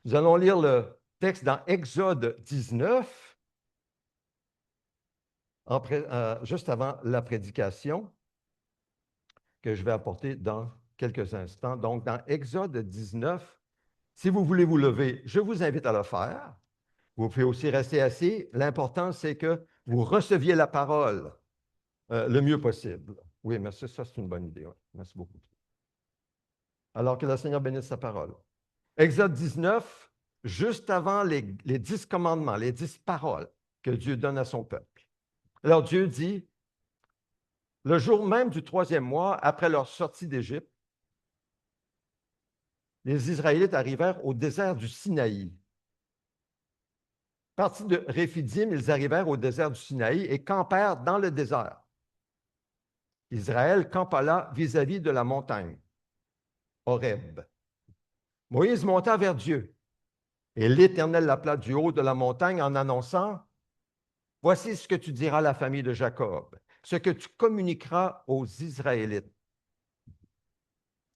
Nous allons lire le texte dans Exode 19, juste avant la prédication que je vais apporter dans quelques instants. Donc, dans Exode 19, si vous voulez vous lever, je vous invite à le faire. Vous pouvez aussi rester assis. L'important, c'est que vous receviez la parole le mieux possible. Oui, merci, ça c'est une bonne idée. Ouais. Merci beaucoup. Alors que le Seigneur bénisse sa parole. Exode 19, juste avant les 10 commandements, les 10 paroles que Dieu donne à son peuple. Alors Dieu dit, le jour même du 3e mois, après leur sortie d'Égypte, les Israélites arrivèrent au désert du Sinaï. Partis de Réphidim, ils arrivèrent au désert du Sinaï et campèrent dans le désert. Israël campa là vis-à-vis de la montagne, Horeb. Moïse monta vers Dieu, et l'Éternel l'appela du haut de la montagne en annonçant, « Voici ce que tu diras à la famille de Jacob, ce que tu communiqueras aux Israélites.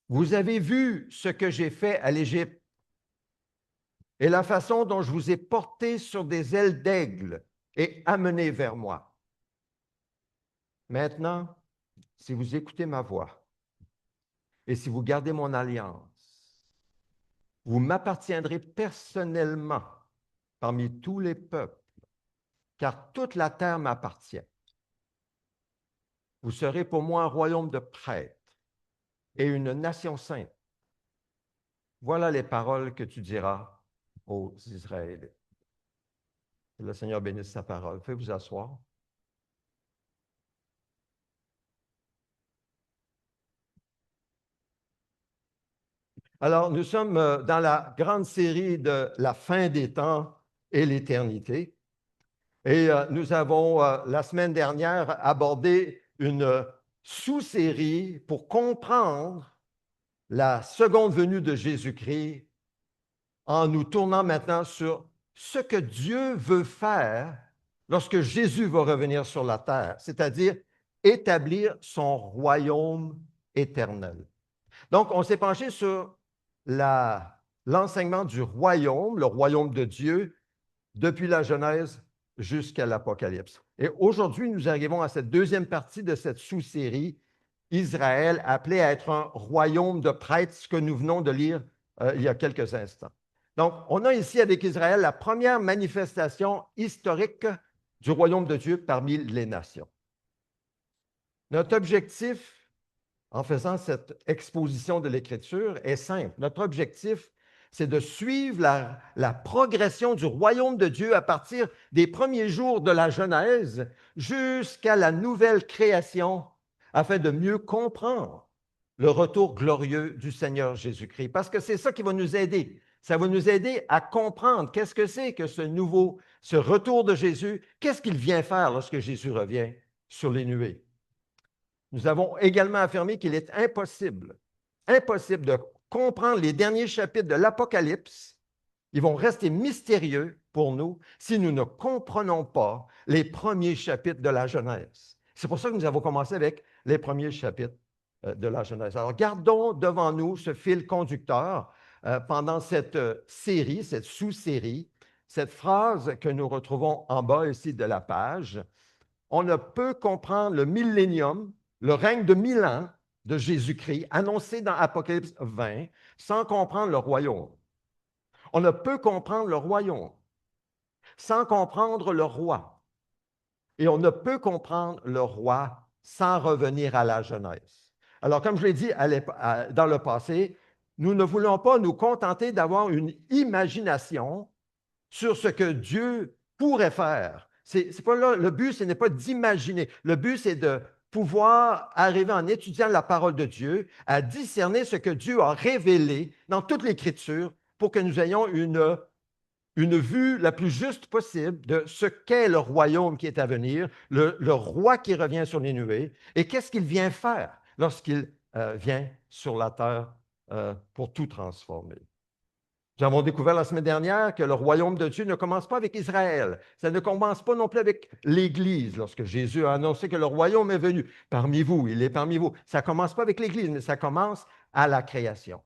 Vous avez vu ce que j'ai fait à l'Égypte et la façon dont je vous ai porté sur des ailes d'aigle et amené vers moi. Maintenant, si vous écoutez ma voix et si vous gardez mon alliance, vous m'appartiendrez personnellement parmi tous les peuples, car toute la terre m'appartient. Vous serez pour moi un royaume de prêtres et une nation sainte. Voilà les paroles que tu diras aux Israélites. Que le Seigneur bénisse sa parole. Faites vous asseoir. Alors, nous sommes dans la grande série de la fin des temps et l'éternité. Et nous avons, la semaine dernière, abordé une sous-série pour comprendre la seconde venue de Jésus-Christ en nous tournant maintenant sur ce que Dieu veut faire lorsque Jésus va revenir sur la terre, c'est-à-dire établir son royaume éternel. Donc, on s'est penché sur l'enseignement du royaume, le royaume de Dieu, depuis la Genèse jusqu'à l'Apocalypse. Et aujourd'hui, nous arrivons à cette deuxième partie de cette sous-série, Israël appelé à être un royaume de prêtres, ce que nous venons de lire il y a quelques instants. Donc, on a ici avec Israël la première manifestation historique du royaume de Dieu parmi les nations. Notre objectif en faisant cette exposition de l'Écriture est simple. Notre objectif, c'est de suivre la progression du royaume de Dieu à partir des premiers jours de la Genèse jusqu'à la nouvelle création, afin de mieux comprendre le retour glorieux du Seigneur Jésus-Christ. Parce que c'est ça qui va nous aider. Ça va nous aider à comprendre qu'est-ce que c'est que ce retour de Jésus, qu'est-ce qu'il vient faire lorsque Jésus revient sur les nuées. Nous avons également affirmé qu'il est impossible de comprendre les derniers chapitres de l'Apocalypse. Ils vont rester mystérieux pour nous si nous ne comprenons pas les premiers chapitres de la Genèse. C'est pour ça que nous avons commencé avec les premiers chapitres de la Genèse. Alors, gardons devant nous ce fil conducteur pendant cette série, cette sous-série, cette phrase que nous retrouvons en bas ici de la page. On ne peut comprendre le millénium, le règne de 1000 ans de Jésus-Christ, annoncé dans Apocalypse 20, sans comprendre le royaume. On ne peut comprendre le royaume sans comprendre le roi. Et on ne peut comprendre le roi sans revenir à la Genèse. Alors, comme je l'ai dit dans le passé, nous ne voulons pas nous contenter d'avoir une imagination sur ce que Dieu pourrait faire. C'est pas là, le but, ce n'est pas d'imaginer. Le but, c'est de pouvoir arriver en étudiant la parole de Dieu à discerner ce que Dieu a révélé dans toute l'Écriture pour que nous ayons une vue la plus juste possible de ce qu'est le royaume qui est à venir, le roi qui revient sur les nuées, et qu'est-ce qu'il vient faire lorsqu'il vient sur la terre pour tout transformer. Nous avons découvert la semaine dernière que le royaume de Dieu ne commence pas avec Israël. Ça ne commence pas non plus avec l'Église. Lorsque Jésus a annoncé que le royaume est venu parmi vous, il est parmi vous. Ça ne commence pas avec l'Église, mais ça commence à la création.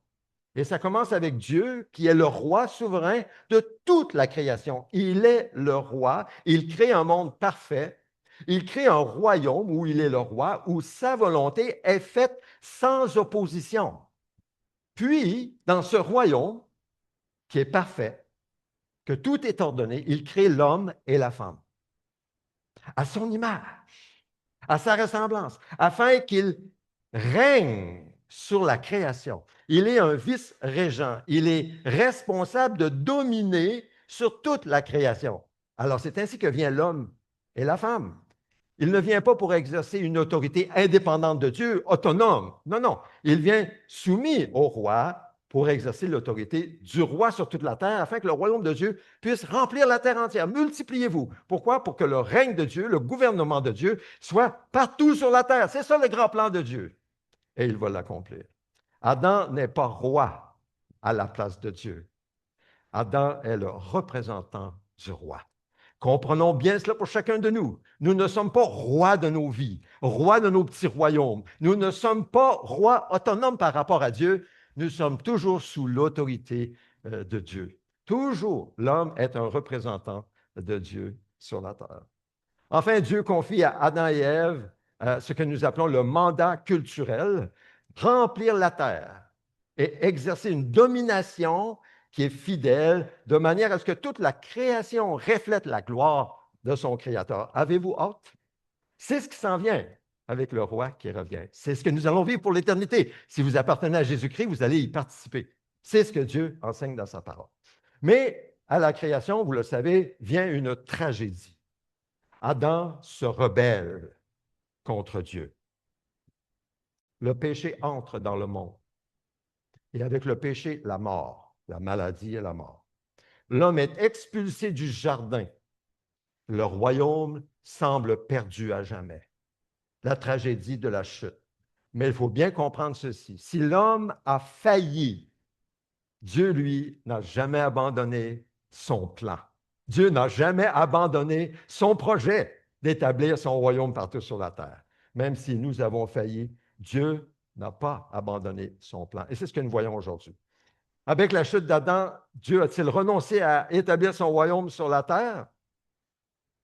Et ça commence avec Dieu, qui est le roi souverain de toute la création. Il est le roi. Il crée un monde parfait. Il crée un royaume où il est le roi, où sa volonté est faite sans opposition. Puis, dans ce royaume qui est parfait, que tout est ordonné, il crée l'homme et la femme à son image, à sa ressemblance, afin qu'il règne sur la création. Il est un vice-régent. Il est responsable de dominer sur toute la création. Alors, c'est ainsi que vient l'homme et la femme. Il ne vient pas pour exercer une autorité indépendante de Dieu, autonome. Non, non. Il vient soumis au roi pour exercer l'autorité du roi sur toute la terre, afin que le royaume de Dieu puisse remplir la terre entière. Multipliez-vous. Pourquoi? Pour que le règne de Dieu, le gouvernement de Dieu, soit partout sur la terre. C'est ça le grand plan de Dieu. Et il va l'accomplir. Adam n'est pas roi à la place de Dieu. Adam est le représentant du roi. Comprenons bien cela pour chacun de nous. Nous ne sommes pas rois de nos vies, rois de nos petits royaumes. Nous ne sommes pas rois autonomes par rapport à Dieu. Nous sommes toujours sous l'autorité de Dieu. Toujours, l'homme est un représentant de Dieu sur la terre. Enfin, Dieu confie à Adam et Ève ce que nous appelons le mandat culturel, remplir la terre et exercer une domination qui est fidèle, de manière à ce que toute la création reflète la gloire de son Créateur. Avez-vous hâte? C'est ce qui s'en vient avec le roi qui revient. C'est ce que nous allons vivre pour l'éternité. Si vous appartenez à Jésus-Christ, vous allez y participer. C'est ce que Dieu enseigne dans sa parole. Mais à la création, vous le savez, vient une tragédie. Adam se rebelle contre Dieu. Le péché entre dans le monde. Et avec le péché, la mort, la maladie et la mort. L'homme est expulsé du jardin. Le royaume semble perdu à jamais. La tragédie de la chute. Mais il faut bien comprendre ceci. Si l'homme a failli, Dieu, lui, n'a jamais abandonné son plan. Dieu n'a jamais abandonné son projet d'établir son royaume partout sur la terre. Même si nous avons failli, Dieu n'a pas abandonné son plan. Et c'est ce que nous voyons aujourd'hui. Avec la chute d'Adam, Dieu a-t-il renoncé à établir son royaume sur la terre?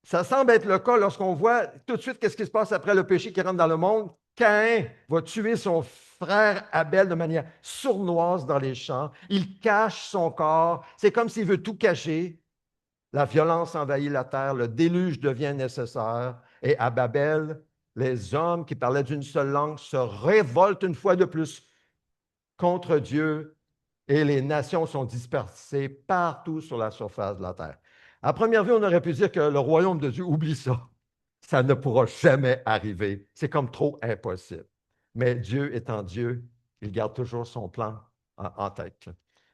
Ça semble être le cas lorsqu'on voit tout de suite qu'est-ce qui se passe après le péché qui rentre dans le monde. Caïn va tuer son frère Abel de manière sournoise dans les champs. Il cache son corps. C'est comme s'il veut tout cacher. La violence envahit la terre. Le déluge devient nécessaire. Et à Babel, les hommes qui parlaient d'une seule langue se révoltent une fois de plus contre Dieu et les nations sont dispersées partout sur la surface de la terre. À première vue, on aurait pu dire que le royaume de Dieu, oublie ça. Ça ne pourra jamais arriver. C'est comme trop impossible. Mais Dieu étant Dieu, il garde toujours son plan en tête.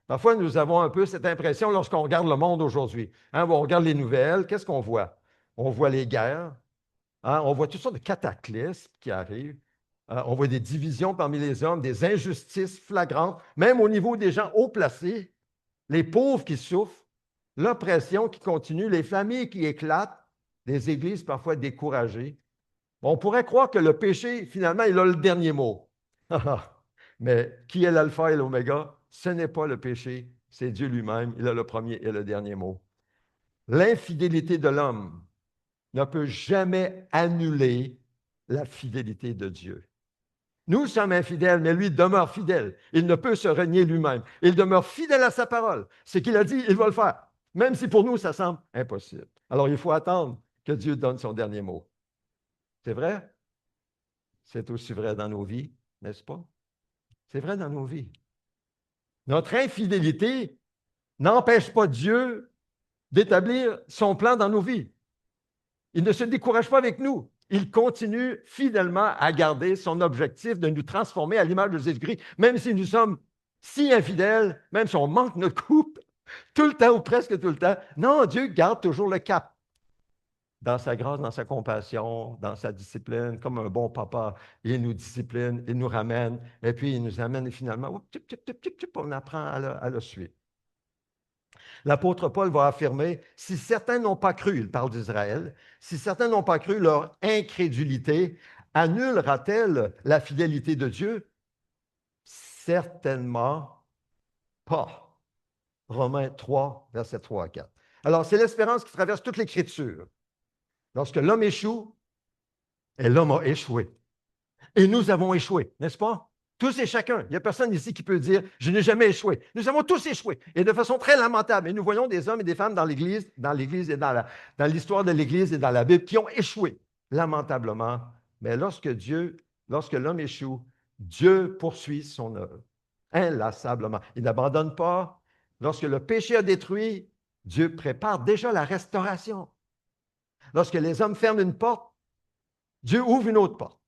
Parfois, nous avons un peu cette impression lorsqu'on regarde le monde aujourd'hui. Hein, on regarde les nouvelles, qu'est-ce qu'on voit? On voit les guerres, hein, on voit toutes sortes de cataclysmes qui arrivent. On voit des divisions parmi les hommes, des injustices flagrantes, même au niveau des gens haut placés, les pauvres qui souffrent, l'oppression qui continue, les familles qui éclatent, les églises parfois découragées. On pourrait croire que le péché, finalement, il a le dernier mot. Mais qui est l'alpha et l'oméga? Ce n'est pas le péché, c'est Dieu lui-même. Il a le premier et le dernier mot. L'infidélité de l'homme ne peut jamais annuler la fidélité de Dieu. Nous sommes infidèles, mais lui demeure fidèle. Il ne peut se renier lui-même. Il demeure fidèle à sa parole. Ce qu'il a dit, il va le faire, même si pour nous, ça semble impossible. Alors, il faut attendre que Dieu donne son dernier mot. C'est vrai? C'est aussi vrai dans nos vies, n'est-ce pas? C'est vrai dans nos vies. Notre infidélité n'empêche pas Dieu d'établir son plan dans nos vies. Il ne se décourage pas avec nous. Il continue fidèlement à garder son objectif de nous transformer à l'image de Jésus-Christ, même si nous sommes si infidèles, même si on manque notre coupe tout le temps ou presque tout le temps. Non, Dieu garde toujours le cap. Dans sa grâce, dans sa compassion, dans sa discipline, comme un bon papa, il nous discipline, il nous ramène, et puis il nous amène et finalement, on apprend à le suivre. L'apôtre Paul va affirmer, si certains n'ont pas cru, il parle d'Israël, si certains n'ont pas cru, leur incrédulité annulera-t-elle la fidélité de Dieu? Certainement pas. Romains 3, versets 3 à 4. Alors, c'est l'espérance qui traverse toute l'Écriture. Lorsque l'homme échoue, et l'homme a échoué. Et nous avons échoué, n'est-ce pas? Tous et chacun. Il n'y a personne ici qui peut dire, je n'ai jamais échoué. Nous avons tous échoué. Et de façon très lamentable. Et nous voyons des hommes et des femmes dans l'Église et dans l'histoire de l'Église et dans la Bible qui ont échoué, lamentablement. Mais lorsque l'homme échoue, Dieu poursuit son œuvre, inlassablement. Il n'abandonne pas. Lorsque le péché a détruit, Dieu prépare déjà la restauration. Lorsque les hommes ferment une porte, Dieu ouvre une autre porte.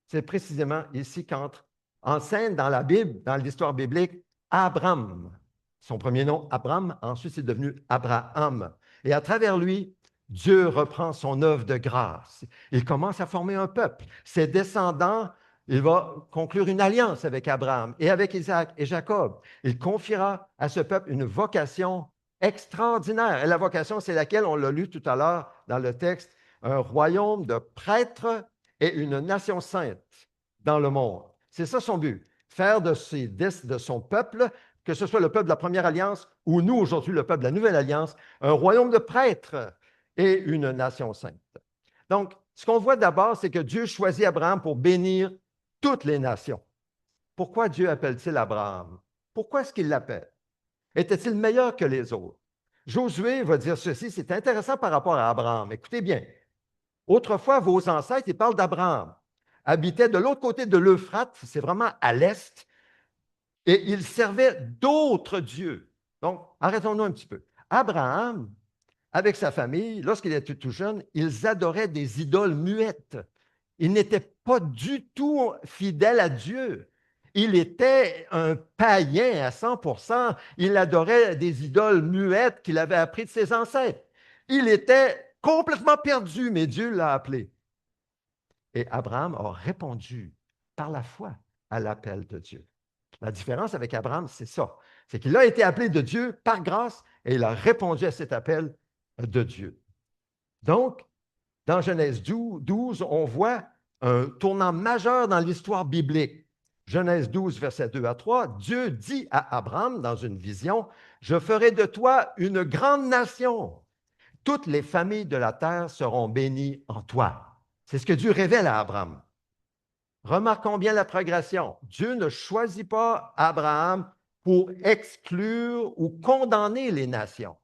C'est précisément ici qu'entre en scène dans la Bible, dans l'histoire biblique, Abraham. Son premier nom, Abraham, ensuite c'est devenu Abraham. Et à travers lui, Dieu reprend son œuvre de grâce. Il commence à former un peuple. Ses descendants, il va conclure une alliance avec Abraham et avec Isaac et Jacob. Il confiera à ce peuple une vocation extraordinaire. Et la vocation, c'est laquelle, on l'a lu tout à l'heure dans le texte, un royaume de prêtres et une nation sainte dans le monde. C'est ça son but, faire de son peuple, que ce soit le peuple de la première alliance ou nous aujourd'hui, le peuple de la nouvelle alliance, un royaume de prêtres et une nation sainte. Donc, ce qu'on voit d'abord, c'est que Dieu choisit Abraham pour bénir toutes les nations. Pourquoi Dieu appelle-t-il Abraham? Pourquoi est-ce qu'il l'appelle? Était-il meilleur que les autres? Josué va dire ceci, c'est intéressant par rapport à Abraham. Écoutez bien. Autrefois, vos ancêtres, ils parlent d'Abraham, habitaient de l'autre côté de l'Euphrate, c'est vraiment à l'est, et ils servaient d'autres dieux. Donc, arrêtons-nous un petit peu. Abraham, avec sa famille, lorsqu'il était tout jeune, ils adoraient des idoles muettes. Ils n'étaient pas du tout fidèles à Dieu. Il était un païen à 100%. Il adorait des idoles muettes qu'il avait apprises de ses ancêtres. Il était complètement perdu, mais Dieu l'a appelé. Et Abraham a répondu par la foi à l'appel de Dieu. La différence avec Abraham, c'est ça. C'est qu'il a été appelé de Dieu par grâce et il a répondu à cet appel de Dieu. Donc, dans Genèse 12, on voit un tournant majeur dans l'histoire biblique. Genèse 12, versets 2 à 3, Dieu dit à Abraham dans une vision, « Je ferai de toi une grande nation. Toutes les familles de la terre seront bénies en toi. » C'est ce que Dieu révèle à Abraham. Remarquons bien la progression. Dieu ne choisit pas Abraham pour exclure ou condamner les nations.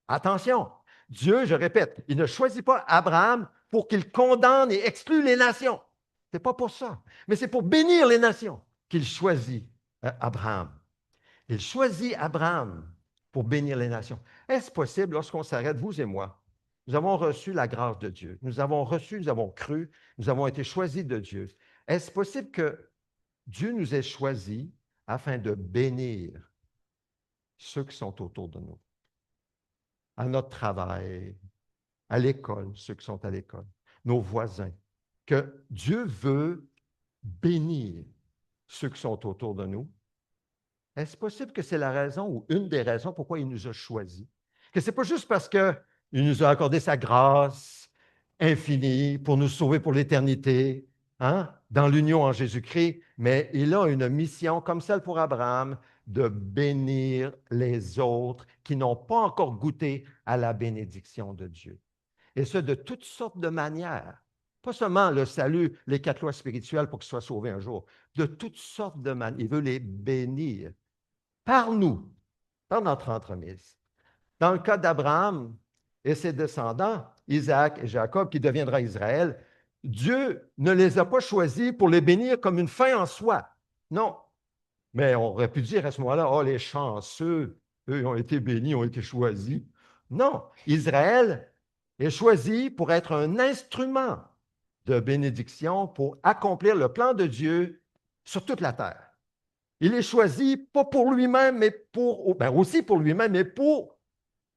Attention, Dieu, je répète, il ne choisit pas Abraham pour qu'il condamne et exclue les nations. Ce n'est pas pour ça, mais c'est pour bénir les nations qu'il choisit Abraham. Il choisit Abraham pour bénir les nations. Est-ce possible lorsqu'on s'arrête, vous et moi? Nous avons reçu la grâce de Dieu. Nous avons cru, nous avons été choisis de Dieu. Est-ce possible que Dieu nous ait choisis afin de bénir ceux qui sont autour de nous? À notre travail, à l'école, ceux qui sont à l'école, nos voisins, que Dieu veut bénir ceux qui sont autour de nous. Est-ce possible que c'est la raison ou une des raisons pourquoi il nous a choisis? Que ce n'est pas juste parce qu'il nous a accordé sa grâce infinie pour nous sauver pour l'éternité, hein, dans l'union en Jésus-Christ, mais il a une mission comme celle pour Abraham de bénir les autres qui n'ont pas encore goûté à la bénédiction de Dieu. Et ce, de toutes sortes de manières. Pas seulement le salut, les 4 lois spirituelles pour qu'ils soient sauvés un jour. De toutes sortes de manières. Il veut les bénir par nous, par notre entremise. Dans le cas d'Abraham et ses descendants, Isaac et Jacob, qui deviendra Israël, Dieu ne les a pas choisis pour les bénir comme une fin en soi. Non. Mais on aurait pu dire à ce moment-là, oh, les chanceux, eux ont été bénis, ont été choisis. Non. Israël est choisi pour être un instrument de bénédiction pour accomplir le plan de Dieu sur toute la terre. Il est choisi pas pour lui-même, mais aussi pour lui-même, mais pour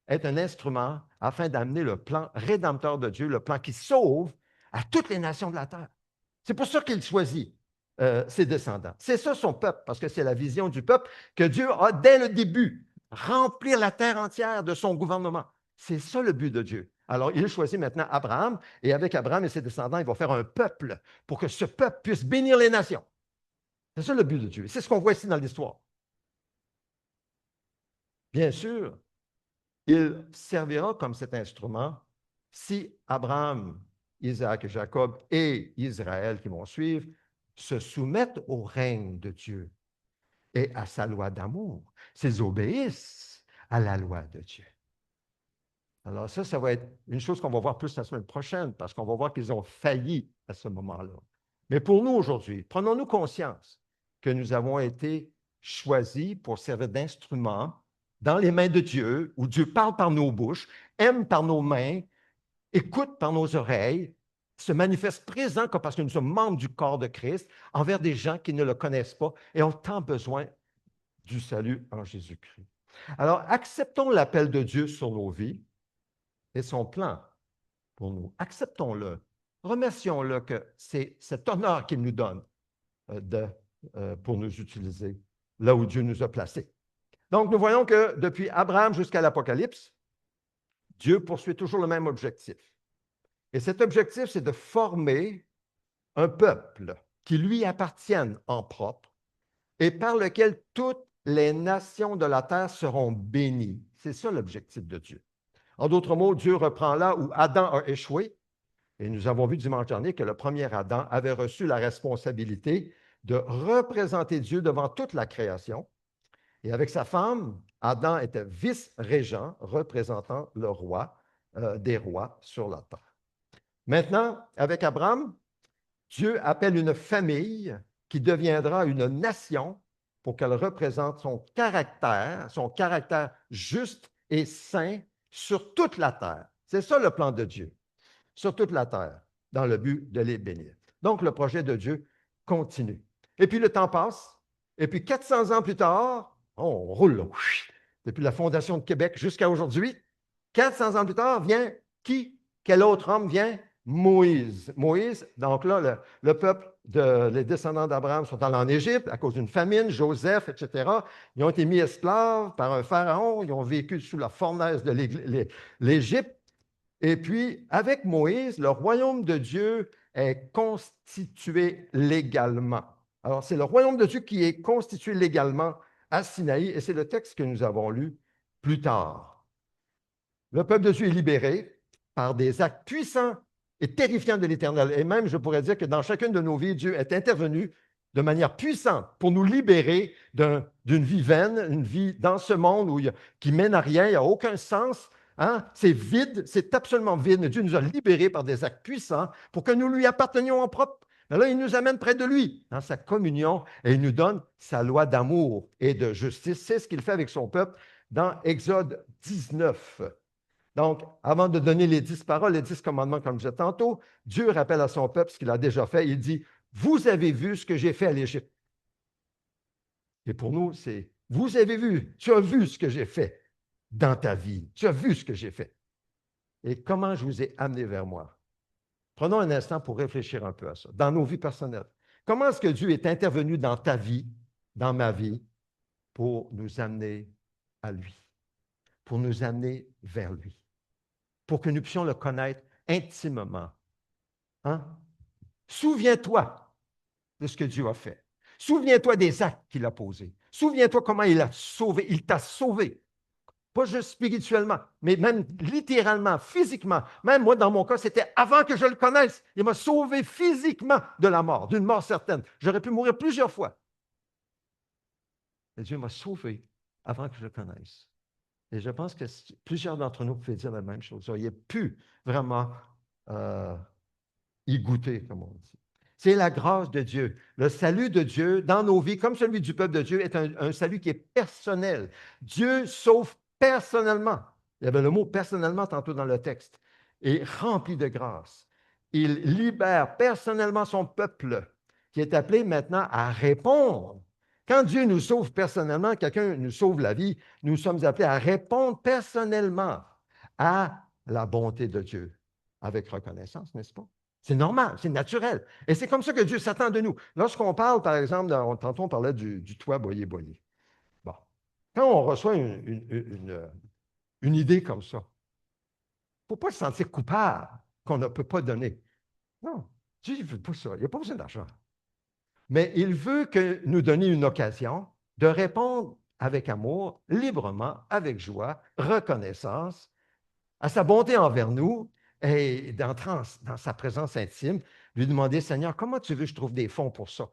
être un instrument afin d'amener le plan rédempteur de Dieu, le plan qui sauve à toutes les nations de la terre. C'est pour ça qu'il choisit ses descendants. C'est ça son peuple, parce que c'est la vision du peuple que Dieu a dès le début, remplir la terre entière de son gouvernement. C'est ça le but de Dieu. Alors, il choisit maintenant Abraham, et avec Abraham et ses descendants, il va faire un peuple pour que ce peuple puisse bénir les nations. C'est ça le but de Dieu. C'est ce qu'on voit ici dans l'histoire. Bien sûr, il servira comme cet instrument si Abraham, Isaac et Jacob et Israël qui vont suivre se soumettent au règne de Dieu et à sa loi d'amour, s'ils obéissent à la loi de Dieu. Alors ça va être une chose qu'on va voir plus la semaine prochaine, parce qu'on va voir qu'ils ont failli à ce moment-là. Mais pour nous aujourd'hui, prenons-nous conscience que nous avons été choisis pour servir d'instruments dans les mains de Dieu, où Dieu parle par nos bouches, aime par nos mains, écoute par nos oreilles, se manifeste présent parce que nous sommes membres du corps de Christ envers des gens qui ne le connaissent pas et ont tant besoin du salut en Jésus-Christ. Alors, acceptons l'appel de Dieu sur nos vies et son plan pour nous. Acceptons-le. Remercions-le que c'est cet honneur qu'il nous donne pour nous utiliser là où Dieu nous a placés. Donc, nous voyons que depuis Abraham jusqu'à l'Apocalypse, Dieu poursuit toujours le même objectif. Et cet objectif, c'est de former un peuple qui lui appartienne en propre et par lequel toutes les nations de la terre seront bénies. C'est ça l'objectif de Dieu. En d'autres mots, Dieu reprend là où Adam a échoué. Et nous avons vu dimanche dernier que le premier Adam avait reçu la responsabilité de représenter Dieu devant toute la création. Et avec sa femme, Adam était vice-régent, représentant le roi des rois sur la terre. Maintenant, avec Abraham, Dieu appelle une famille qui deviendra une nation pour qu'elle représente son caractère juste et saint sur toute la terre. C'est ça le plan de Dieu, sur toute la terre, dans le but de les bénir. Donc, le projet de Dieu continue. Et puis, le temps passe, et puis 400 ans plus tard, on roule là, depuis la fondation de Québec jusqu'à aujourd'hui. 400 ans plus tard, vient qui? Quel autre homme vient? Moïse. Moïse, donc là, le peuple, les descendants d'Abraham sont allés en Égypte à cause d'une famine, Joseph, etc. Ils ont été mis esclaves par un pharaon, ils ont vécu sous la fournaise de l'Égypte. Et puis, avec Moïse, le royaume de Dieu est constitué légalement. Alors, c'est le royaume de Dieu qui est constitué légalement à Sinaï, et c'est le texte que nous avons lu plus tard. Le peuple de Dieu est libéré par des actes puissants et terrifiants de l'Éternel. Et même, je pourrais dire que dans chacune de nos vies, Dieu est intervenu de manière puissante pour nous libérer d'une vie vaine, une vie dans ce monde qui mène à rien, il n'y a aucun sens. Hein? C'est vide, c'est absolument vide. Mais Dieu nous a libérés par des actes puissants pour que nous lui appartenions en propre. Mais là, il nous amène près de lui, dans sa communion, et il nous donne sa loi d'amour et de justice. C'est ce qu'il fait avec son peuple dans Exode 19. Donc, avant de donner les 10 paroles, les 10 commandements, comme je disais tantôt, Dieu rappelle à son peuple ce qu'il a déjà fait. Il dit, vous avez vu ce que j'ai fait à l'Égypte. Et pour nous, c'est, vous avez vu, tu as vu ce que j'ai fait dans ta vie. Tu as vu ce que j'ai fait. Et comment je vous ai amené vers moi. Prenons un instant pour réfléchir un peu à ça, dans nos vies personnelles. Comment est-ce que Dieu est intervenu dans ta vie, dans ma vie, pour nous amener à lui, pour nous amener vers lui, pour que nous puissions le connaître intimement. Hein? Souviens-toi de ce que Dieu a fait. Souviens-toi des actes qu'il a posés. Souviens-toi comment il a sauvé. Il t'a sauvé. Pas juste spirituellement, mais même littéralement, physiquement. Même moi, dans mon cas, c'était avant que je le connaisse. Il m'a sauvé physiquement de la mort, d'une mort certaine. J'aurais pu mourir plusieurs fois. Mais Dieu m'a sauvé avant que je le connaisse. Et je pense que plusieurs d'entre nous pouvaient dire la même chose. Vous auriez pu vraiment y goûter, comme on dit. C'est la grâce de Dieu. Le salut de Dieu dans nos vies, comme celui du peuple de Dieu, est un salut qui est personnel. Dieu sauve personnellement. Il y avait le mot personnellement tantôt dans le texte. Et rempli de grâce. Il libère personnellement son peuple, qui est appelé maintenant à répondre. Quand Dieu nous sauve personnellement, quelqu'un nous sauve la vie, nous sommes appelés à répondre personnellement à la bonté de Dieu, avec reconnaissance, n'est-ce pas? C'est normal, c'est naturel. Et c'est comme ça que Dieu s'attend de nous. Lorsqu'on parle, par exemple, tantôt on parlait du toit boyer-boyer. Bon. Quand on reçoit une idée comme ça, il ne faut pas se sentir coupable qu'on ne peut pas donner. Non, Dieu ne veut pas ça. Il n'y a pas besoin d'argent. Mais il veut que nous donner une occasion de répondre avec amour, librement, avec joie, reconnaissance, à sa bonté envers nous et d'entrer dans sa présence intime, lui demander, Seigneur, comment tu veux que je trouve des fonds pour ça?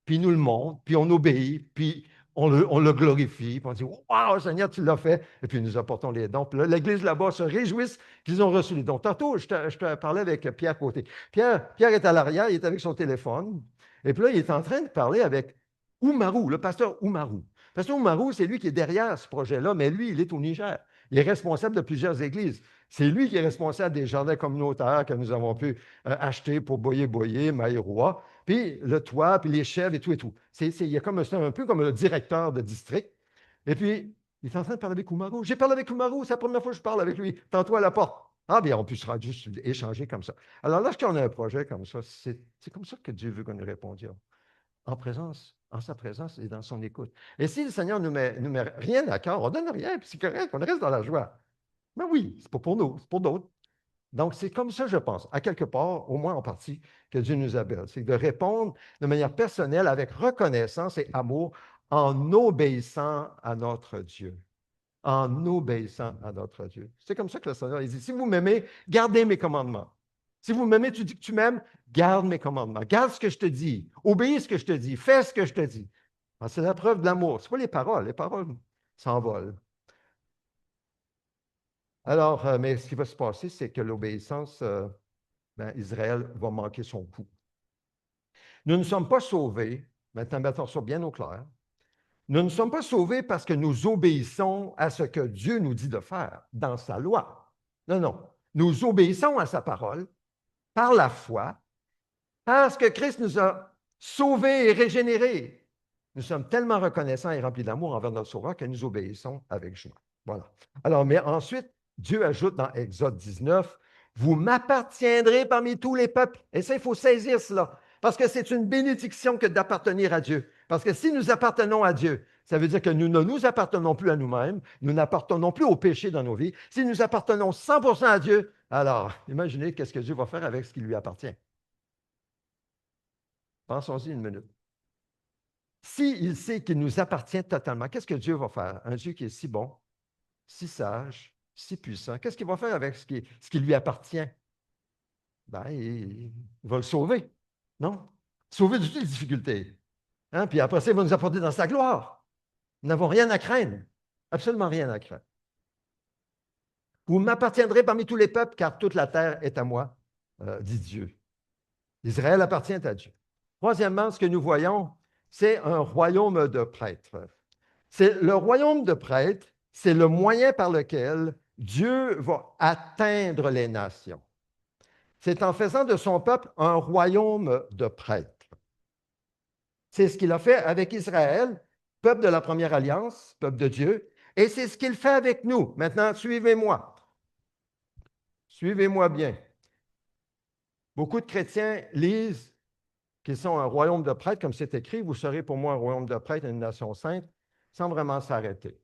Puis il nous le montre, puis on obéit, puis on le glorifie, puis on dit, Waouh, Seigneur, tu l'as fait, et puis nous apportons les dons. Puis là, l'Église là-bas se réjouisse qu'ils ont reçu les dons. Tantôt, je te parlais avec Pierre Côté. Pierre est à l'arrière, il est avec son téléphone, et puis là, il est en train de parler avec Oumarou, le pasteur Oumarou. Le pasteur Oumarou, c'est lui qui est derrière ce projet-là, mais lui, il est au Niger. Il est responsable de plusieurs églises. C'est lui qui est responsable des jardins communautaires que nous avons pu acheter pour Boyer, Maïrois, puis le toit, puis les chèvres et tout et tout. Il y a c'est un peu comme le directeur de district. Et puis, il est en train de parler avec Oumarou. J'ai parlé avec Oumarou, c'est la première fois que je parle avec lui. Tantôt à la porte. Ah bien, on peut juste échanger comme ça. Alors, lorsqu'on a un projet comme ça, c'est comme ça que Dieu veut qu'on nous répondions. En présence, en sa présence et dans son écoute. Et si le Seigneur ne nous met rien d'accord, on ne donne rien, puis c'est correct, on reste dans la joie. Mais oui, c'est pas pour nous, c'est pour d'autres. Donc, c'est comme ça, je pense, à quelque part, au moins en partie, que Dieu nous appelle. C'est de répondre de manière personnelle, avec reconnaissance et amour, en obéissant à notre Dieu. En obéissant à notre Dieu. C'est comme ça que le Seigneur il dit, si vous m'aimez, gardez mes commandements. Si vous m'aimez, tu dis que tu m'aimes, garde mes commandements. Garde ce que je te dis. Obéis ce que je te dis. Fais ce que je te dis. C'est la preuve de l'amour. Ce n'est pas les paroles. Les paroles s'envolent. Alors, mais ce qui va se passer, c'est que l'obéissance, Israël va manquer son coup. Nous ne sommes pas sauvés, maintenant mettons ça bien au clair, nous ne sommes pas sauvés parce que nous obéissons à ce que Dieu nous dit de faire dans sa loi. Non, non. Nous obéissons à sa parole par la foi, parce que Christ nous a sauvés et régénérés. Nous sommes tellement reconnaissants et remplis d'amour envers notre Sauveur que nous obéissons avec joie. Voilà. Alors, mais ensuite, Dieu ajoute dans Exode 19, vous m'appartiendrez parmi tous les peuples. Et ça, il faut saisir cela. Parce que c'est une bénédiction que d'appartenir à Dieu. Parce que si nous appartenons à Dieu, ça veut dire que nous ne nous appartenons plus à nous-mêmes, nous n'appartenons plus au péché dans nos vies. Si nous appartenons 100% à Dieu, alors imaginez qu'est-ce que Dieu va faire avec ce qui lui appartient. Pensons-y une minute. S'il sait qu'il nous appartient totalement, qu'est-ce que Dieu va faire? Un Dieu qui est si bon, si sage, si puissant, qu'est-ce qu'il va faire avec ce qui lui appartient? Ben, il va le sauver, non? Sauver de toutes les difficultés. Hein? Puis après ça, il va nous apporter dans sa gloire. Nous n'avons rien à craindre. Absolument rien à craindre. Vous m'appartiendrez parmi tous les peuples, car toute la terre est à moi, dit Dieu. Israël appartient à Dieu. Troisièmement, ce que nous voyons, c'est un royaume de prêtres. C'est le royaume de prêtres, c'est le moyen par lequel Dieu va atteindre les nations. C'est en faisant de son peuple un royaume de prêtres. C'est ce qu'il a fait avec Israël, peuple de la première alliance, peuple de Dieu, et c'est ce qu'il fait avec nous. Maintenant, suivez-moi. Suivez-moi bien. Beaucoup de chrétiens lisent qu'ils sont un royaume de prêtres, comme c'est écrit, vous serez pour moi un royaume de prêtres et une nation sainte, sans vraiment s'arrêter.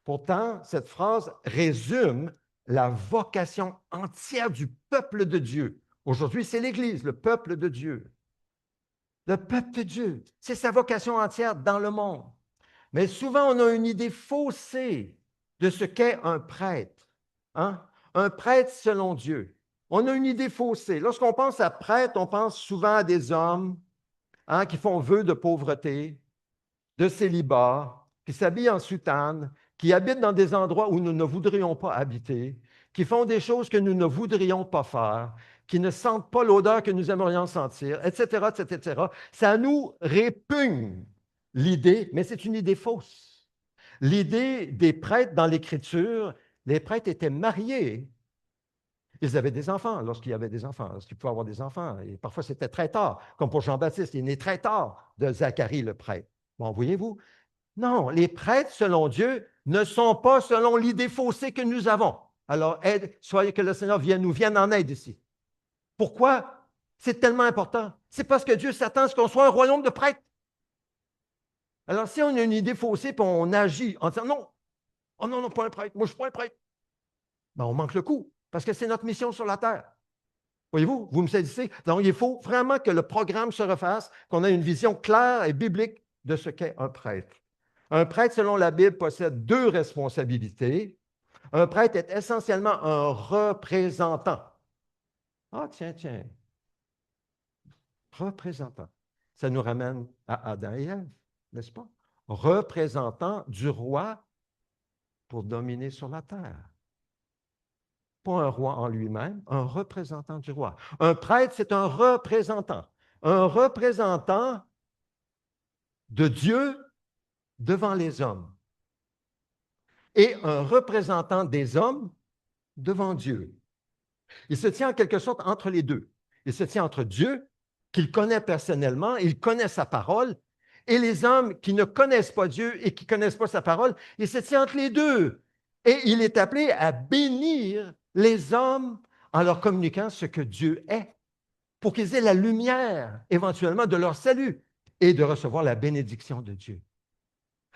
Pourtant, cette phrase résume la vocation entière du peuple de Dieu. Aujourd'hui, c'est l'Église, le peuple de Dieu. Le peuple de Dieu, c'est sa vocation entière dans le monde. Mais souvent, on a une idée faussée de ce qu'est un prêtre. Hein? Un prêtre selon Dieu. On a une idée faussée. Lorsqu'on pense à prêtre, on pense souvent à des hommes qui font vœu de pauvreté, de célibat, qui s'habillent en soutane, qui habitent dans des endroits où nous ne voudrions pas habiter, qui font des choses que nous ne voudrions pas faire, qui ne sentent pas l'odeur que nous aimerions sentir, etc., etc., etc. Ça nous répugne l'idée, mais c'est une idée fausse. L'idée des prêtres dans l'Écriture, les prêtres étaient mariés. Ils avaient des enfants lorsqu'il y avait des enfants, lorsqu'ils pouvaient avoir des enfants. Et parfois, c'était très tard, comme pour Jean-Baptiste. Il est né très tard de Zacharie le prêtre. Bon, voyez-vous? Non, les prêtres, selon Dieu, ne sont pas selon l'idée faussée que nous avons. Alors, soyez que le Seigneur nous vienne en aide ici. Pourquoi? C'est tellement important. C'est parce que Dieu s'attend à ce qu'on soit un royaume de prêtres. Alors, si on a une idée faussée et on agit en disant non, oh non, non, pas un prêtre, moi je ne suis pas un prêtre, ben, on manque le coup, parce que c'est notre mission sur la terre. Voyez-vous, vous me saisissez. Donc, il faut vraiment que le programme se refasse, qu'on ait une vision claire et biblique de ce qu'est un prêtre. Un prêtre, selon la Bible, possède deux responsabilités. Un prêtre est essentiellement un représentant. Ah, tiens, tiens, représentant. Ça nous ramène à Adam et Ève, n'est-ce pas? Représentant du roi pour dominer sur la terre. Pas un roi en lui-même, un représentant du roi. Un prêtre, c'est un représentant. Un représentant de Dieu devant les hommes et un représentant des hommes devant Dieu. Il se tient en quelque sorte entre les deux. Il se tient entre Dieu, qu'il connaît personnellement, il connaît sa parole, et les hommes qui ne connaissent pas Dieu et qui ne connaissent pas sa parole, il se tient entre les deux. Et il est appelé à bénir les hommes en leur communiquant ce que Dieu est, pour qu'ils aient la lumière éventuellement de leur salut et de recevoir la bénédiction de Dieu.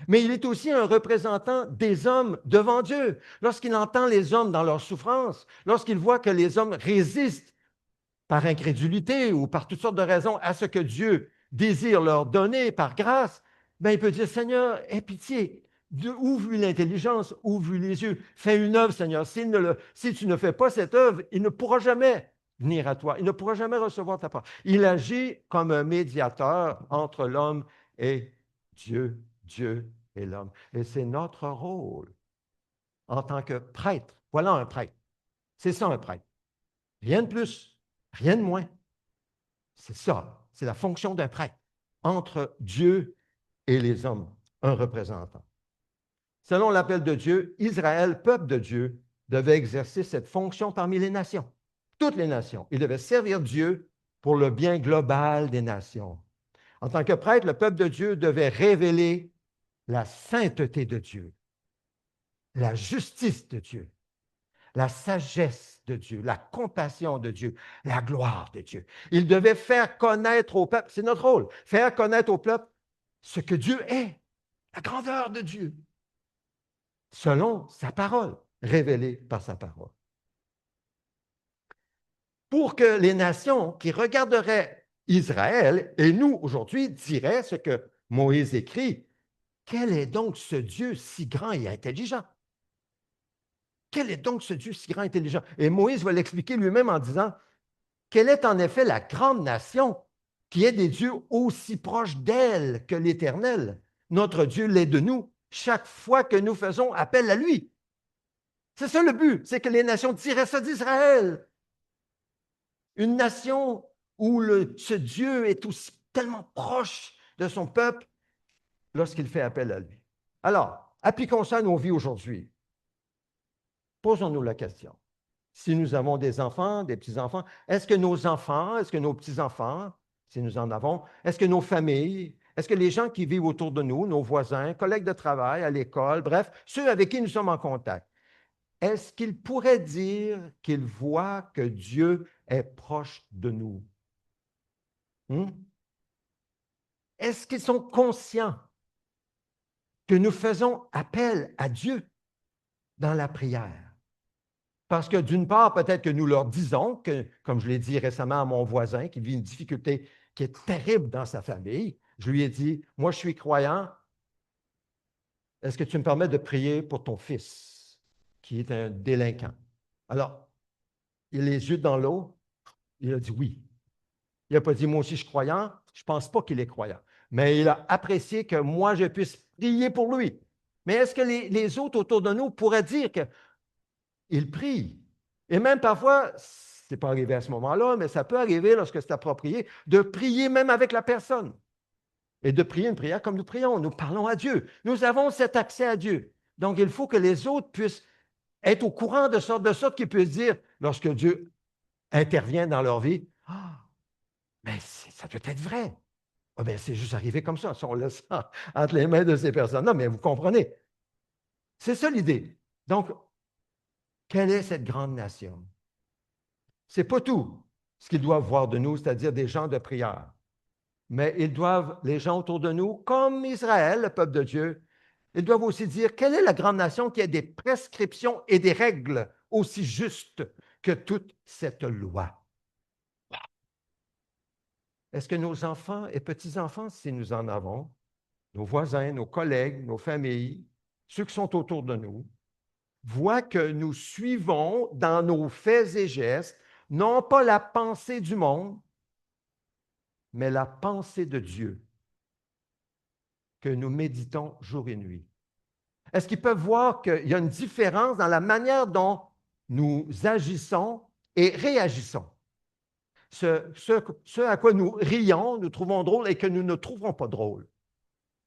Mais il est aussi un représentant des hommes devant Dieu. Lorsqu'il entend les hommes dans leur souffrance, lorsqu'il voit que les hommes résistent par incrédulité ou par toutes sortes de raisons à ce que Dieu désire leur donner par grâce, ben il peut dire, Seigneur, aie pitié, ouvre l'intelligence, ouvre les yeux, fais une œuvre, Seigneur. Si tu ne fais pas cette œuvre, il ne pourra jamais venir à toi, il ne pourra jamais recevoir ta part. Il agit comme un médiateur entre l'homme et Dieu, Dieu et l'homme. Et c'est notre rôle en tant que prêtre. Voilà un prêtre. C'est ça un prêtre. Rien de plus, rien de moins. C'est ça. C'est la fonction d'un prêtre entre Dieu et les hommes, un représentant. Selon l'appel de Dieu, Israël, peuple de Dieu, devait exercer cette fonction parmi les nations, toutes les nations. Il devait servir Dieu pour le bien global des nations. En tant que prêtre, le peuple de Dieu devait révéler la sainteté de Dieu, la justice de Dieu, la sagesse de Dieu, la compassion de Dieu, la gloire de Dieu. Il devait faire connaître au peuple, c'est notre rôle, faire connaître au peuple ce que Dieu est, la grandeur de Dieu, selon sa parole, révélée par sa parole. Pour que les nations qui regarderaient Israël, et nous aujourd'hui, diraient ce que Moïse écrit, quel est donc ce Dieu si grand et intelligent? Quel est donc ce Dieu si grand et intelligent? Et Moïse va l'expliquer lui-même en disant, quelle est en effet la grande nation qui ait des dieux aussi proches d'elle que l'Éternel? Notre Dieu l'est de nous chaque fois que nous faisons appel à lui. C'est ça le but, c'est que les nations diraient ça d'Israël. Une nation où ce Dieu est aussi tellement proche de son peuple lorsqu'il fait appel à lui. Alors, appliquons ça à nos vies aujourd'hui. Posons-nous la question. Si nous avons des enfants, des petits-enfants, est-ce que nos enfants, est-ce que nos petits-enfants, si nous en avons, est-ce que nos familles, est-ce que les gens qui vivent autour de nous, nos voisins, collègues de travail, à l'école, bref, ceux avec qui nous sommes en contact, est-ce qu'ils pourraient dire qu'ils voient que Dieu est proche de nous? Est-ce qu'ils sont conscients que nous faisons appel à Dieu dans la prière? Parce que d'une part, peut-être que nous leur disons que, comme je l'ai dit récemment à mon voisin qui vit une difficulté qui est terrible dans sa famille, je lui ai dit, moi je suis croyant, est-ce que tu me permets de prier pour ton fils qui est un délinquant? Alors, il a les yeux dans l'eau, il a dit oui. Il n'a pas dit, moi aussi je suis croyant, je ne pense pas qu'il est croyant, mais il a apprécié que moi je puisse prier pour lui. Mais est-ce que les autres autour de nous pourraient dire que il prie. Et même parfois, ce n'est pas arrivé à ce moment-là, mais ça peut arriver lorsque c'est approprié, de prier même avec la personne. Et de prier une prière comme nous prions. Nous parlons à Dieu. Nous avons cet accès à Dieu. Donc, il faut que les autres puissent être au courant de sorte qu'ils puissent dire, lorsque Dieu intervient dans leur vie, ah, mais ça doit être vrai. Ah, bien, c'est juste arrivé comme ça. Si on laisse ça entre les mains de ces personnes-là, mais vous comprenez. C'est ça l'idée. Donc, quelle est cette grande nation? Ce n'est pas tout ce qu'ils doivent voir de nous, c'est-à-dire des gens de prière. Mais ils doivent, les gens autour de nous, comme Israël, le peuple de Dieu, ils doivent aussi dire quelle est la grande nation qui a des prescriptions et des règles aussi justes que toute cette loi. Est-ce que nos enfants et petits-enfants, si nous en avons, nos voisins, nos collègues, nos familles, ceux qui sont autour de nous, voient que nous suivons dans nos faits et gestes, non pas la pensée du monde, mais la pensée de Dieu, que nous méditons jour et nuit. Est-ce qu'ils peuvent voir qu'il y a une différence dans la manière dont nous agissons et réagissons? Ce à quoi nous rions, nous trouvons drôle et que nous ne trouvons pas drôle.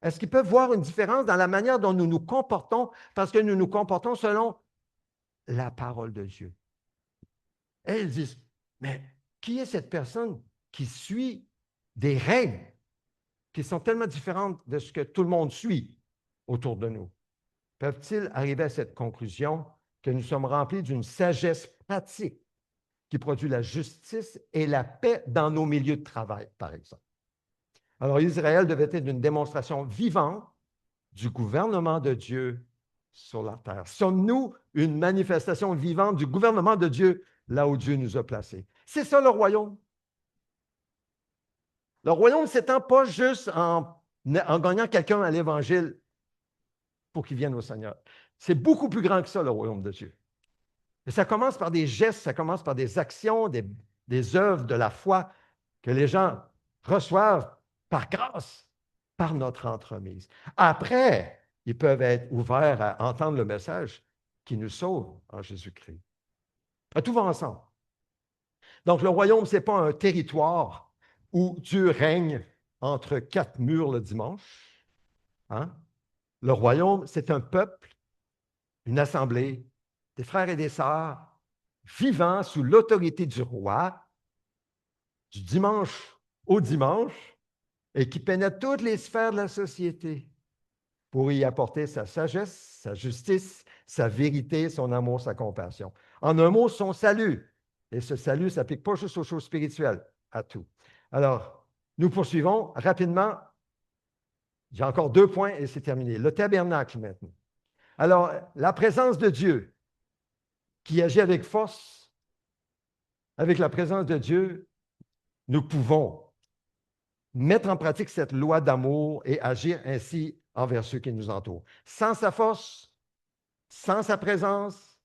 Est-ce qu'ils peuvent voir une différence dans la manière dont nous nous comportons parce que nous nous comportons selon la parole de Dieu? Et ils disent, mais qui est cette personne qui suit des règles qui sont tellement différentes de ce que tout le monde suit autour de nous? Peuvent-ils arriver à cette conclusion que nous sommes remplis d'une sagesse pratique qui produit la justice et la paix dans nos milieux de travail, par exemple? Alors, Israël devait être une démonstration vivante du gouvernement de Dieu sur la terre. Sommes-nous une manifestation vivante du gouvernement de Dieu là où Dieu nous a placés? C'est ça le royaume. Le royaume, c'est pas juste en gagnant quelqu'un à l'Évangile pour qu'il vienne au Seigneur. C'est beaucoup plus grand que ça, le royaume de Dieu. Et ça commence par des gestes, ça commence par des actions, des œuvres de la foi que les gens reçoivent par grâce, par notre entremise. Après, ils peuvent être ouverts à entendre le message qui nous sauve en Jésus-Christ. Tout va ensemble. Donc, le royaume, ce n'est pas un territoire où Dieu règne entre quatre murs le dimanche. Hein? Le royaume, c'est un peuple, une assemblée, des frères et des sœurs, vivant sous l'autorité du roi, du dimanche au dimanche, et qui pénètre toutes les sphères de la société pour y apporter sa sagesse, sa justice, sa vérité, son amour, sa compassion. En un mot, son salut. Et ce salut ne s'applique pas juste aux choses spirituelles, à tout. Alors, nous poursuivons rapidement. J'ai encore 2 points et c'est terminé. Le tabernacle maintenant. Alors, la présence de Dieu qui agit avec force, avec la présence de Dieu, nous pouvons mettre en pratique cette loi d'amour et agir ainsi envers ceux qui nous entourent. Sans sa force, sans sa présence,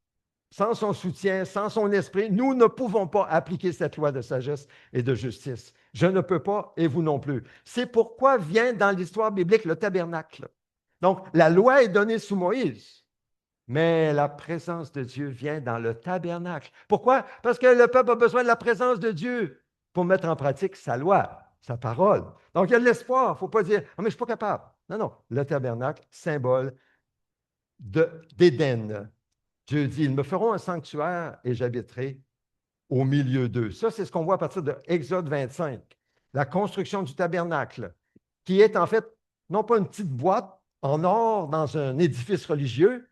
sans son soutien, sans son esprit, nous ne pouvons pas appliquer cette loi de sagesse et de justice. Je ne peux pas et vous non plus. C'est pourquoi vient dans l'histoire biblique le tabernacle. Donc, la loi est donnée sous Moïse, mais la présence de Dieu vient dans le tabernacle. Pourquoi? Parce que le peuple a besoin de la présence de Dieu pour mettre en pratique sa loi, sa parole. Donc, il y a de l'espoir. Il ne faut pas dire, ah, mais je ne suis pas capable. Non, non. Le tabernacle, symbole d'Éden. Dieu dit, ils me feront un sanctuaire et j'habiterai au milieu d'eux. Ça, c'est ce qu'on voit à partir de Exode 25. La construction du tabernacle, qui est en fait non pas une petite boîte en or dans un édifice religieux,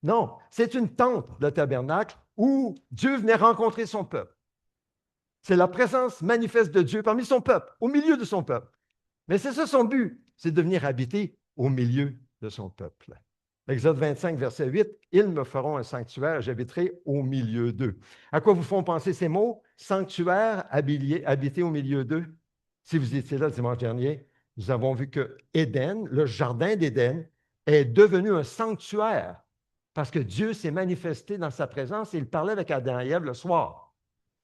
non, c'est une tente, le tabernacle, où Dieu venait rencontrer son peuple. C'est la présence manifeste de Dieu parmi son peuple, au milieu de son peuple. Mais c'est ça son but, c'est de venir habiter au milieu de son peuple. Exode 25, verset 8, « Ils me feront un sanctuaire, j'habiterai au milieu d'eux. » À quoi vous font penser ces mots? Sanctuaire, habiter au milieu d'eux. Si vous étiez là dimanche dernier, nous avons vu que Éden, le jardin d'Éden, est devenu un sanctuaire parce que Dieu s'est manifesté dans sa présence et il parlait avec Adam et Ève le soir.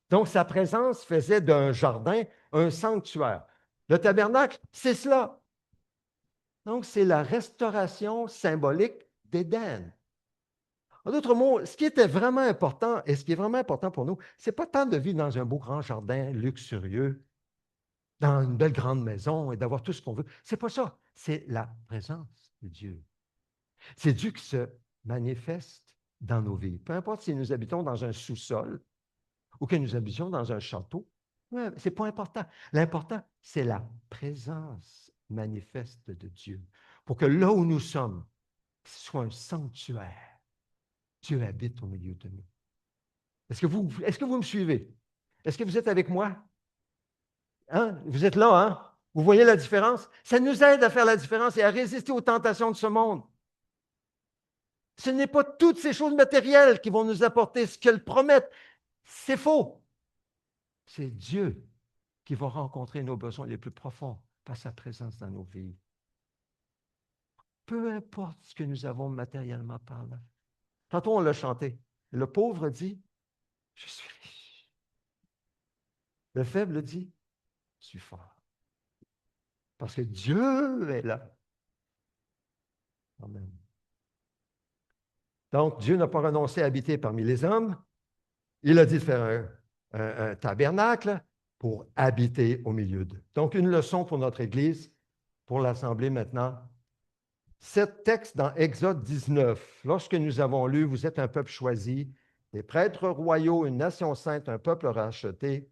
Donc, sa présence faisait d'un jardin un sanctuaire. Le tabernacle, c'est cela. Donc, c'est la restauration symbolique d'Éden. En d'autres mots, ce qui était vraiment important et ce qui est vraiment important pour nous, ce n'est pas tant de vivre dans un beau grand jardin luxurieux, dans une belle grande maison et d'avoir tout ce qu'on veut. Ce n'est pas ça. C'est la présence de Dieu. C'est Dieu qui se manifeste dans nos vies. Peu importe si nous habitons dans un sous-sol ou que nous habitions dans un château, ce n'est pas important. L'important, c'est la présence manifeste de Dieu. Pour que là où nous sommes, ce soit un sanctuaire. Dieu habite au milieu de nous. Est-ce que vous me suivez? Est-ce que vous êtes avec moi? Hein? Vous êtes là, hein? Vous voyez la différence? Ça nous aide à faire la différence et à résister aux tentations de ce monde. Ce n'est pas toutes ces choses matérielles qui vont nous apporter ce qu'elles promettent. C'est faux. C'est Dieu qui va rencontrer nos besoins les plus profonds par sa présence dans nos vies. peu importe ce que nous avons matériellement parlant. Tantôt, on l'a chanté. Le pauvre dit, je suis riche. Le faible dit, je suis fort. Parce que Dieu est là. Amen. Donc, Dieu n'a pas renoncé à habiter parmi les hommes. Il a dit de faire un tabernacle pour habiter au milieu d'eux. Donc, une leçon pour notre Église, pour l'Assemblée maintenant. Cet texte dans Exode 19, lorsque nous avons lu « Vous êtes un peuple choisi, des prêtres royaux, une nation sainte, un peuple racheté,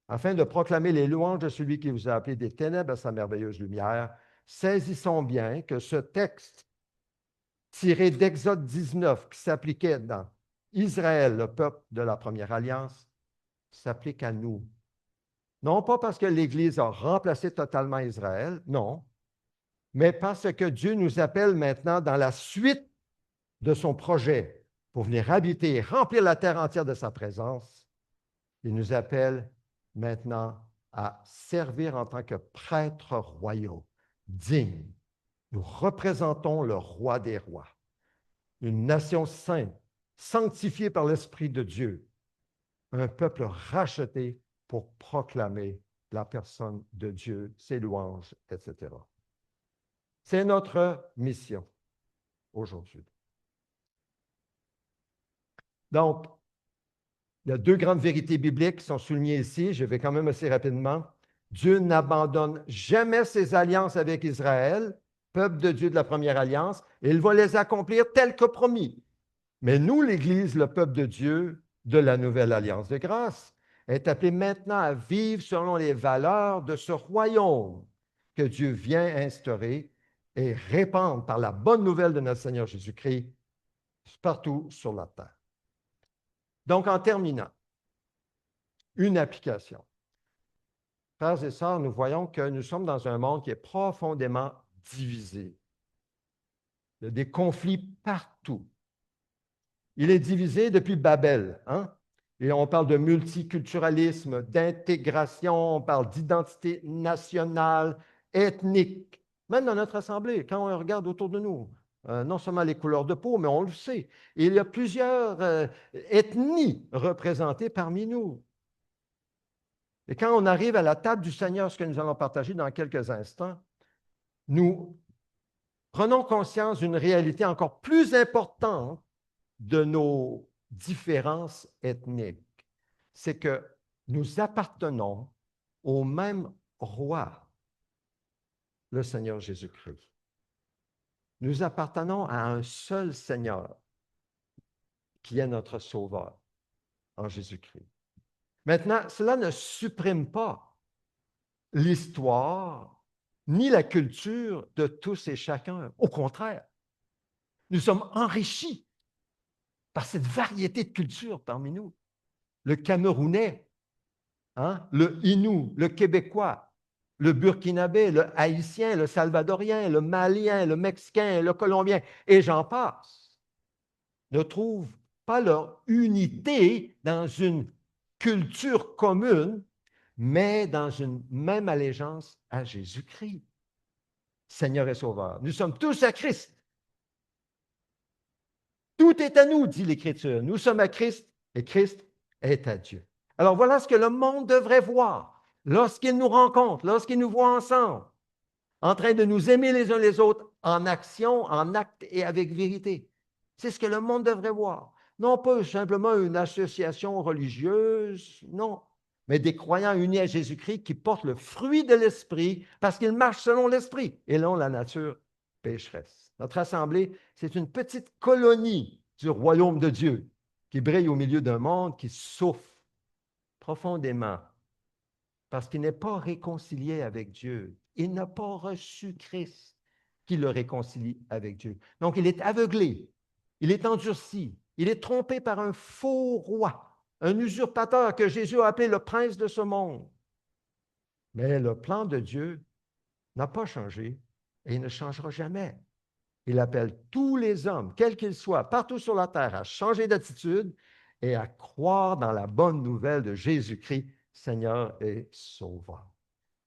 afin de proclamer les louanges de celui qui vous a appelé des ténèbres à sa merveilleuse lumière », saisissons bien que ce texte tiré d'Exode 19, qui s'appliquait dans Israël, le peuple de la première alliance, s'applique à nous. Non pas parce que l'Église a remplacé totalement Israël, non, mais parce que Dieu nous appelle maintenant dans la suite de son projet pour venir habiter et remplir la terre entière de sa présence. Il nous appelle maintenant à servir en tant que prêtres royaux, dignes. Nous représentons le roi des rois, une nation sainte, sanctifiée par l'Esprit de Dieu, un peuple racheté pour proclamer la personne de Dieu, ses louanges, etc. C'est notre mission aujourd'hui. Donc, il y a deux grandes vérités bibliques qui sont soulignées ici. Je vais quand même assez rapidement. Dieu n'abandonne jamais ses alliances avec Israël, peuple de Dieu de la première alliance, et il va les accomplir telles que promis. Mais nous, l'Église, le peuple de Dieu de la nouvelle alliance de grâce, est appelée maintenant à vivre selon les valeurs de ce royaume que Dieu vient instaurer et répandre par la bonne nouvelle de notre Seigneur Jésus-Christ partout sur la terre. Donc, en terminant, une application. Frères et sœurs, nous voyons que nous sommes dans un monde qui est profondément divisé. Il y a des conflits partout. Il est divisé depuis Babel, hein? Et on parle de multiculturalisme, d'intégration, on parle d'identité nationale, ethnique. Même dans notre assemblée, quand on regarde autour de nous, non seulement les couleurs de peau, mais on le sait. Il y a plusieurs ethnies représentées parmi nous. Et quand on arrive à la table du Seigneur, ce que nous allons partager dans quelques instants, nous prenons conscience d'une réalité encore plus importante de nos différences ethniques. C'est que nous appartenons au même roi, le Seigneur Jésus-Christ. Nous appartenons à un seul Seigneur, qui est notre Sauveur, en Jésus-Christ. Maintenant, cela ne supprime pas l'histoire ni la culture de tous et chacun. Au contraire, nous sommes enrichis par cette variété de cultures parmi nous. Le Camerounais, hein, le Innu, le Québécois, le Burkinabé, le Haïtien, le Salvadorien, le Malien, le Mexicain, le Colombien, et j'en passe, ne trouvent pas leur unité dans une culture commune, mais dans une même allégeance à Jésus-Christ, Seigneur et Sauveur. Nous sommes tous à Christ. Tout est à nous, dit l'Écriture. Nous sommes à Christ et Christ est à Dieu. Alors voilà ce que le monde devrait voir lorsqu'il nous rencontre, lorsqu'il nous voit ensemble, en train de nous aimer les uns les autres en action, en acte et avec vérité. C'est ce que le monde devrait voir. Non pas simplement une association religieuse, non, mais des croyants unis à Jésus-Christ qui portent le fruit de l'Esprit parce qu'ils marchent selon l'Esprit et non la nature pécheresse. Notre assemblée, c'est une petite colonie du royaume de Dieu qui brille au milieu d'un monde qui souffre profondément parce qu'il n'est pas réconcilié avec Dieu. Il n'a pas reçu Christ qui le réconcilie avec Dieu. Donc, il est aveuglé, il est endurci, il est trompé par un faux roi, un usurpateur que Jésus a appelé le prince de ce monde. Mais le plan de Dieu n'a pas changé et il ne changera jamais. Il appelle tous les hommes, quels qu'ils soient, partout sur la terre, à changer d'attitude et à croire dans la bonne nouvelle de Jésus-Christ, Seigneur et Sauveur.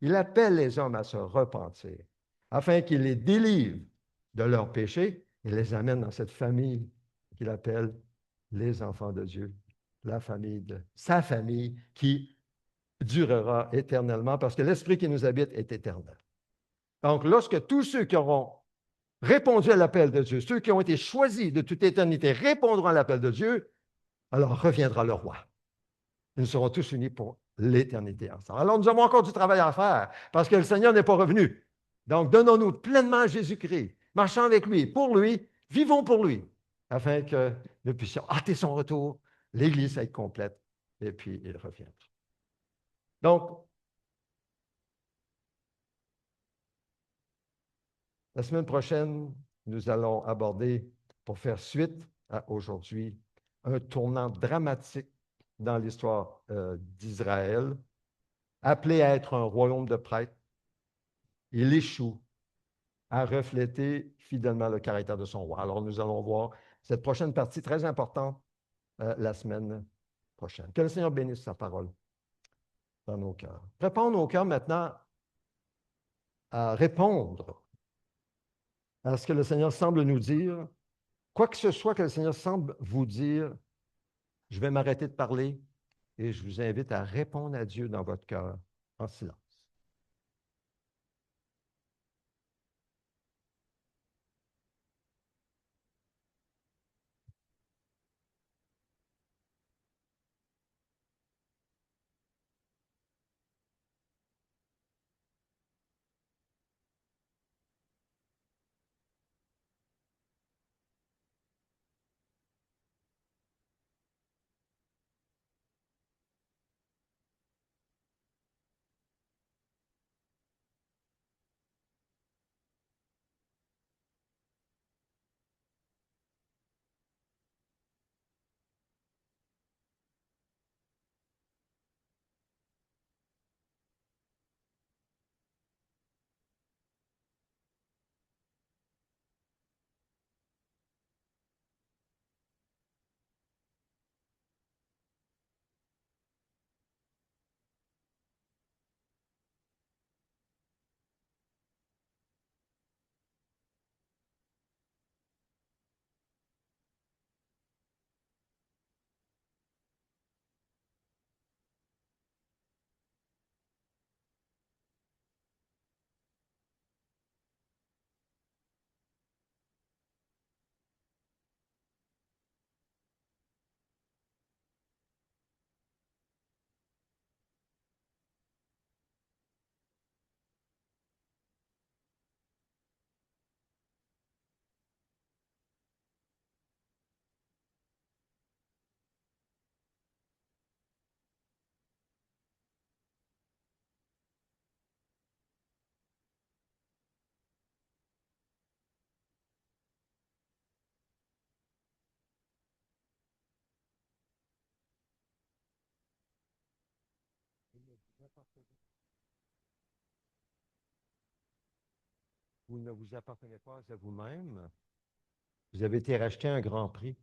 Il appelle les hommes à se repentir afin qu'il les délivre de leurs péchés et les amène dans cette famille qu'il appelle les enfants de Dieu, la famille de sa famille qui durera éternellement parce que l'Esprit qui nous habite est éternel. Donc, lorsque tous ceux qui auront répondu à l'appel de Dieu, ceux qui ont été choisis de toute éternité répondront à l'appel de Dieu, alors reviendra le roi. Nous serons tous unis pour l'éternité ensemble. Alors, nous avons encore du travail à faire parce que le Seigneur n'est pas revenu. Donc, donnons-nous pleinement à Jésus-Christ. Marchons avec lui, pour lui, vivons pour lui, afin que nous puissions hâter son retour, l'Église être complète, et puis il reviendra. Donc, la semaine prochaine, nous allons aborder, pour faire suite à aujourd'hui, un tournant dramatique dans l'histoire d'Israël, appelé à être un royaume de prêtres. Il échoue à refléter fidèlement le caractère de son roi. Alors, nous allons voir cette prochaine partie très importante la semaine prochaine. Que le Seigneur bénisse sa parole dans nos cœurs. Prépare nos cœurs maintenant à répondre à ce que le Seigneur semble nous dire. Quoi que ce soit que le Seigneur semble vous dire, je vais m'arrêter de parler et je vous invite à répondre à Dieu dans votre cœur en silence. Vous ne vous appartenez pas à vous-même. Vous avez été racheté à un grand prix.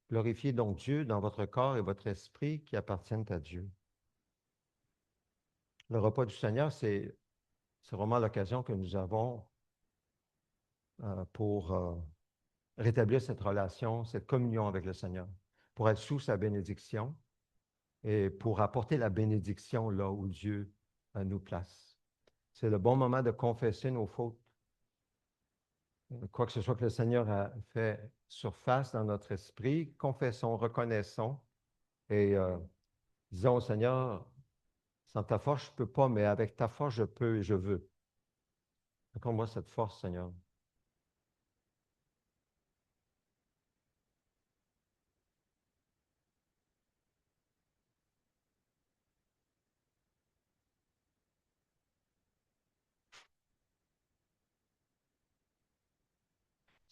Glorifiez donc Dieu dans votre corps et votre esprit qui appartiennent à Dieu. Le repas du Seigneur, c'est vraiment l'occasion que nous avons pour rétablir cette relation, cette communion avec le Seigneur, pour être sous sa bénédiction et pour apporter la bénédiction là où Dieu nous place. C'est le bon moment de confesser nos fautes. Quoi que ce soit que le Seigneur a fait surface dans notre esprit, confessons, reconnaissons et disons au Seigneur, sans ta force, je ne peux pas, mais avec ta force, je peux et je veux. Accorde-moi cette force, Seigneur.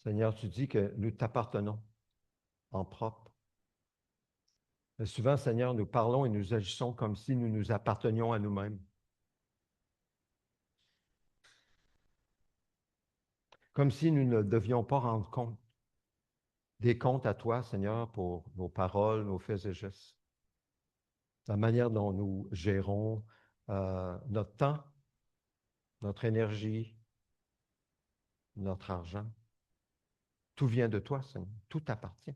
Seigneur, tu dis que nous t'appartenons en propre. Mais souvent, Seigneur, nous parlons et nous agissons comme si nous nous appartenions à nous-mêmes. Comme si nous ne devions pas rendre compte des comptes à toi, Seigneur, pour nos paroles, nos faits et gestes. La manière dont nous gérons notre temps, notre énergie, notre argent. Tout vient de toi, Seigneur. Tout t'appartient.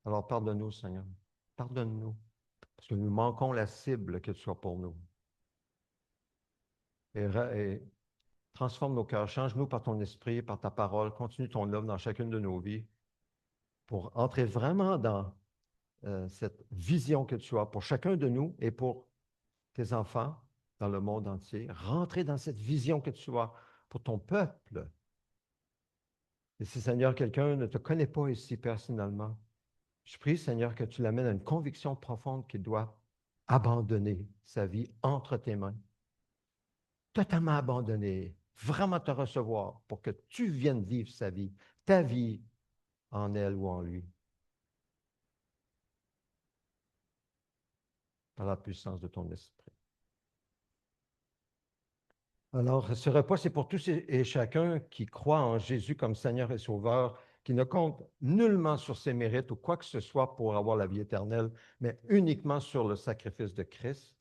Alors pardonne-nous, Seigneur. Pardonne-nous. Parce que nous manquons la cible que tu sois pour nous. Et transforme nos cœurs. Change-nous par ton esprit, par ta parole. Continue ton œuvre dans chacune de nos vies pour entrer vraiment dans cette vision que tu as pour chacun de nous et pour tes enfants dans le monde entier. Rentrer dans cette vision que tu as pour ton peuple. Et si, Seigneur, quelqu'un ne te connaît pas ici personnellement, je prie, Seigneur, que tu l'amènes à une conviction profonde qu'il doit abandonner sa vie entre tes mains. Totalement abandonner, vraiment te recevoir pour que tu viennes vivre sa vie, ta vie en elle ou en lui, par la puissance de ton esprit. Alors, ce repas, c'est pour tous et chacun qui croit en Jésus comme Seigneur et Sauveur, qui ne compte nullement sur ses mérites ou quoi que ce soit pour avoir la vie éternelle, mais uniquement sur le sacrifice de Christ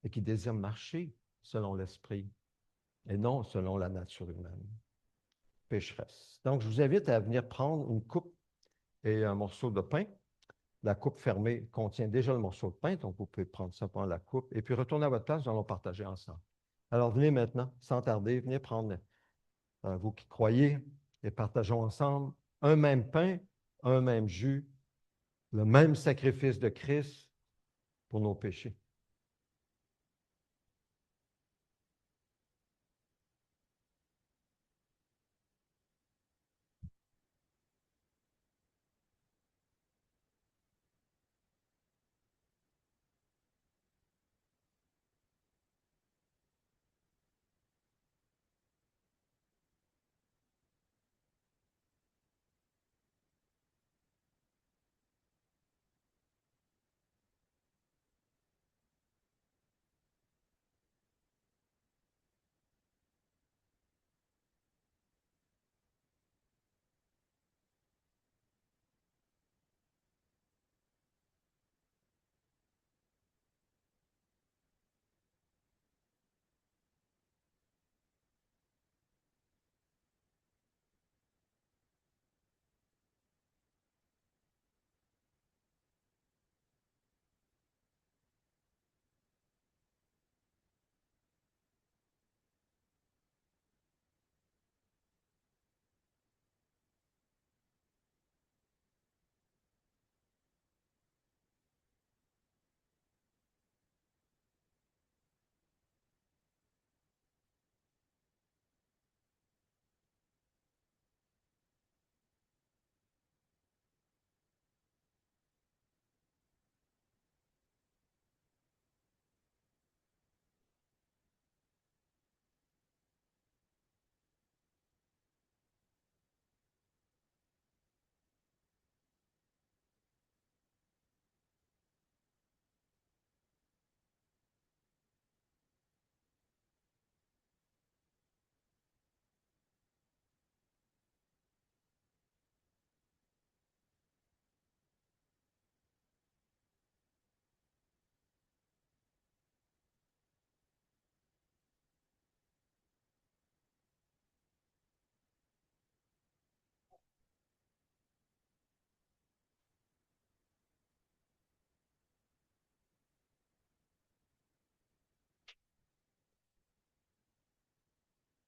et qui désire marcher selon l'Esprit et non selon la nature humaine, pécheresse. Donc, je vous invite à venir prendre une coupe et un morceau de pain. La coupe fermée contient déjà le morceau de pain, donc vous pouvez prendre ça pendant la coupe et puis retourner à votre place, nous allons partager ensemble. Alors, venez maintenant, sans tarder, venez prendre, vous qui croyez, et partageons ensemble un même pain, un même jus, le même sacrifice de Christ pour nos péchés.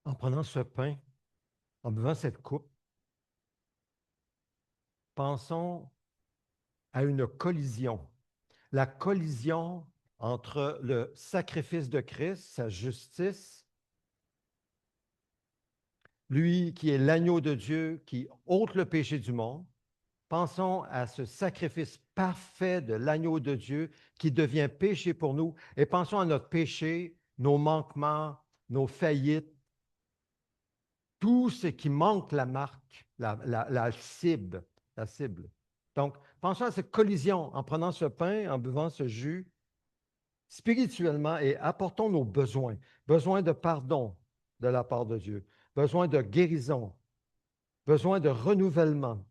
En prenant ce pain, en buvant cette coupe, pensons à une collision. La collision entre le sacrifice de Christ, sa justice, lui qui est l'agneau de Dieu, qui ôte le péché du monde. Pensons à ce sacrifice parfait de l'agneau de Dieu qui devient péché pour nous et pensons à notre péché, nos manquements, nos faillites, tout ce qui manque la marque, la cible, la cible. Donc, pensons à cette collision en prenant ce pain, en buvant ce jus spirituellement et apportons nos besoins. Besoin de pardon de la part de Dieu, besoin de guérison, besoin de renouvellement,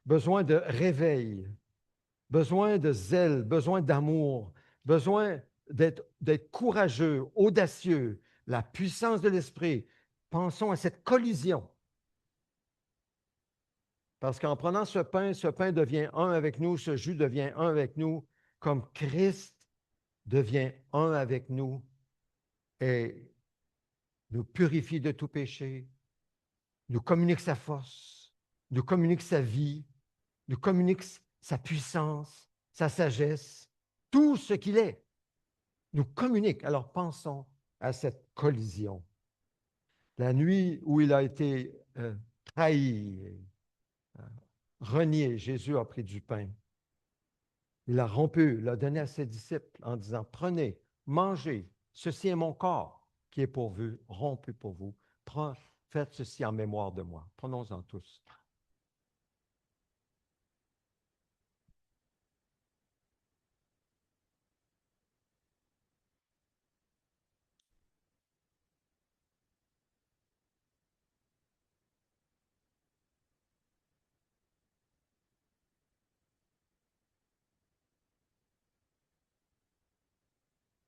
besoin de réveil, besoin de zèle, besoin d'amour, besoin d'être courageux, audacieux, la puissance de l'Esprit. Pensons à cette collision. Parce qu'en prenant ce pain devient un avec nous, ce jus devient un avec nous, comme Christ devient un avec nous et nous purifie de tout péché, nous communique sa force, nous communique sa vie, nous communique sa puissance, sa sagesse, tout ce qu'il est, nous communique. Alors pensons à cette collision. La nuit où il a été trahi, renié, Jésus a pris du pain. Il l'a rompu, l'a donné à ses disciples en disant, prenez, mangez, ceci est mon corps qui est pour vous, rompu pour vous. Faites ceci en mémoire de moi. Prenons-en tous.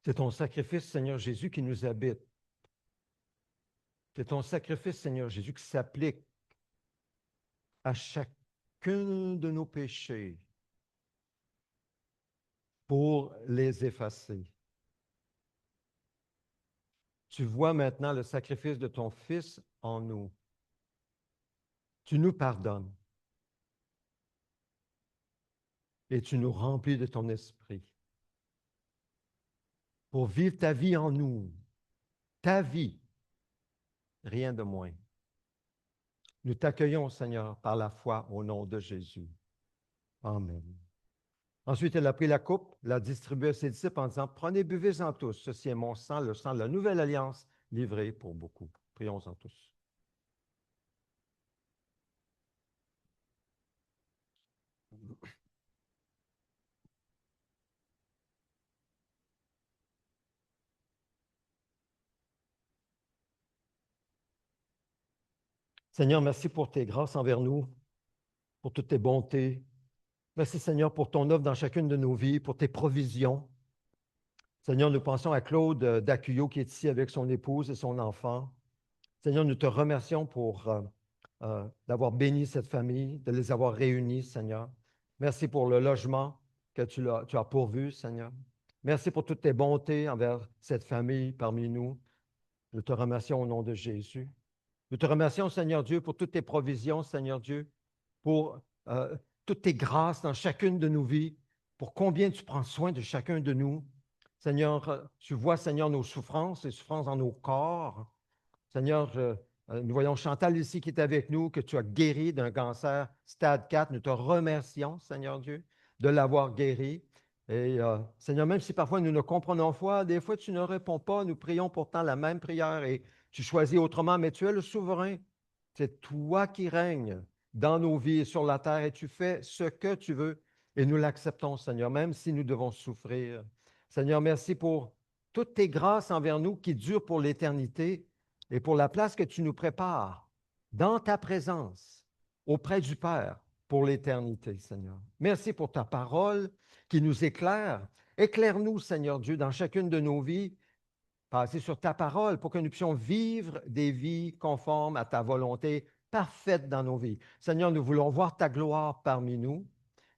C'est ton sacrifice, Seigneur Jésus, qui nous habite. C'est ton sacrifice, Seigneur Jésus, qui s'applique à chacun de nos péchés pour les effacer. Tu vois maintenant le sacrifice de ton Fils en nous. Tu nous pardonnes et tu nous remplis de ton esprit pour vivre ta vie en nous, ta vie, rien de moins. Nous t'accueillons, Seigneur, par la foi au nom de Jésus. Amen. Ensuite, elle a pris la coupe, l'a distribuée à ses disciples en disant, prenez, buvez-en tous. Ceci est mon sang, le sang de la nouvelle alliance, livré pour beaucoup. Prions-en tous. Seigneur, merci pour tes grâces envers nous, pour toutes tes bontés. Merci, Seigneur, pour ton œuvre dans chacune de nos vies, pour tes provisions. Seigneur, nous pensons à Claude Dacuyo qui est ici avec son épouse et son enfant. Seigneur, nous te remercions pour d'avoir béni cette famille, de les avoir réunis, Seigneur. Merci pour le logement que tu as pourvu, Seigneur. Merci pour toutes tes bontés envers cette famille parmi nous. Nous te remercions au nom de Jésus. Nous te remercions, Seigneur Dieu, pour toutes tes provisions, Seigneur Dieu, pour toutes tes grâces dans chacune de nos vies, pour combien tu prends soin de chacun de nous. Seigneur, tu vois, Seigneur, nos souffrances, les souffrances dans nos corps. Seigneur, nous voyons Chantal ici qui est avec nous, que tu as guéri d'un cancer stade 4. Nous te remercions, Seigneur Dieu, de l'avoir guéri. Et Seigneur, même si parfois nous ne comprenons pas, des fois tu ne réponds pas, nous prions pourtant la même prière et tu choisis autrement, mais tu es le souverain. C'est toi qui règnes dans nos vies et sur la terre et tu fais ce que tu veux et nous l'acceptons, Seigneur, même si nous devons souffrir. Seigneur, merci pour toutes tes grâces envers nous qui durent pour l'éternité et pour la place que tu nous prépares dans ta présence auprès du Père pour l'éternité, Seigneur. Merci pour ta parole qui nous éclaire. Éclaire-nous, Seigneur Dieu, dans chacune de nos vies, passer sur ta parole pour que nous puissions vivre des vies conformes à ta volonté parfaite dans nos vies. Seigneur, nous voulons voir ta gloire parmi nous.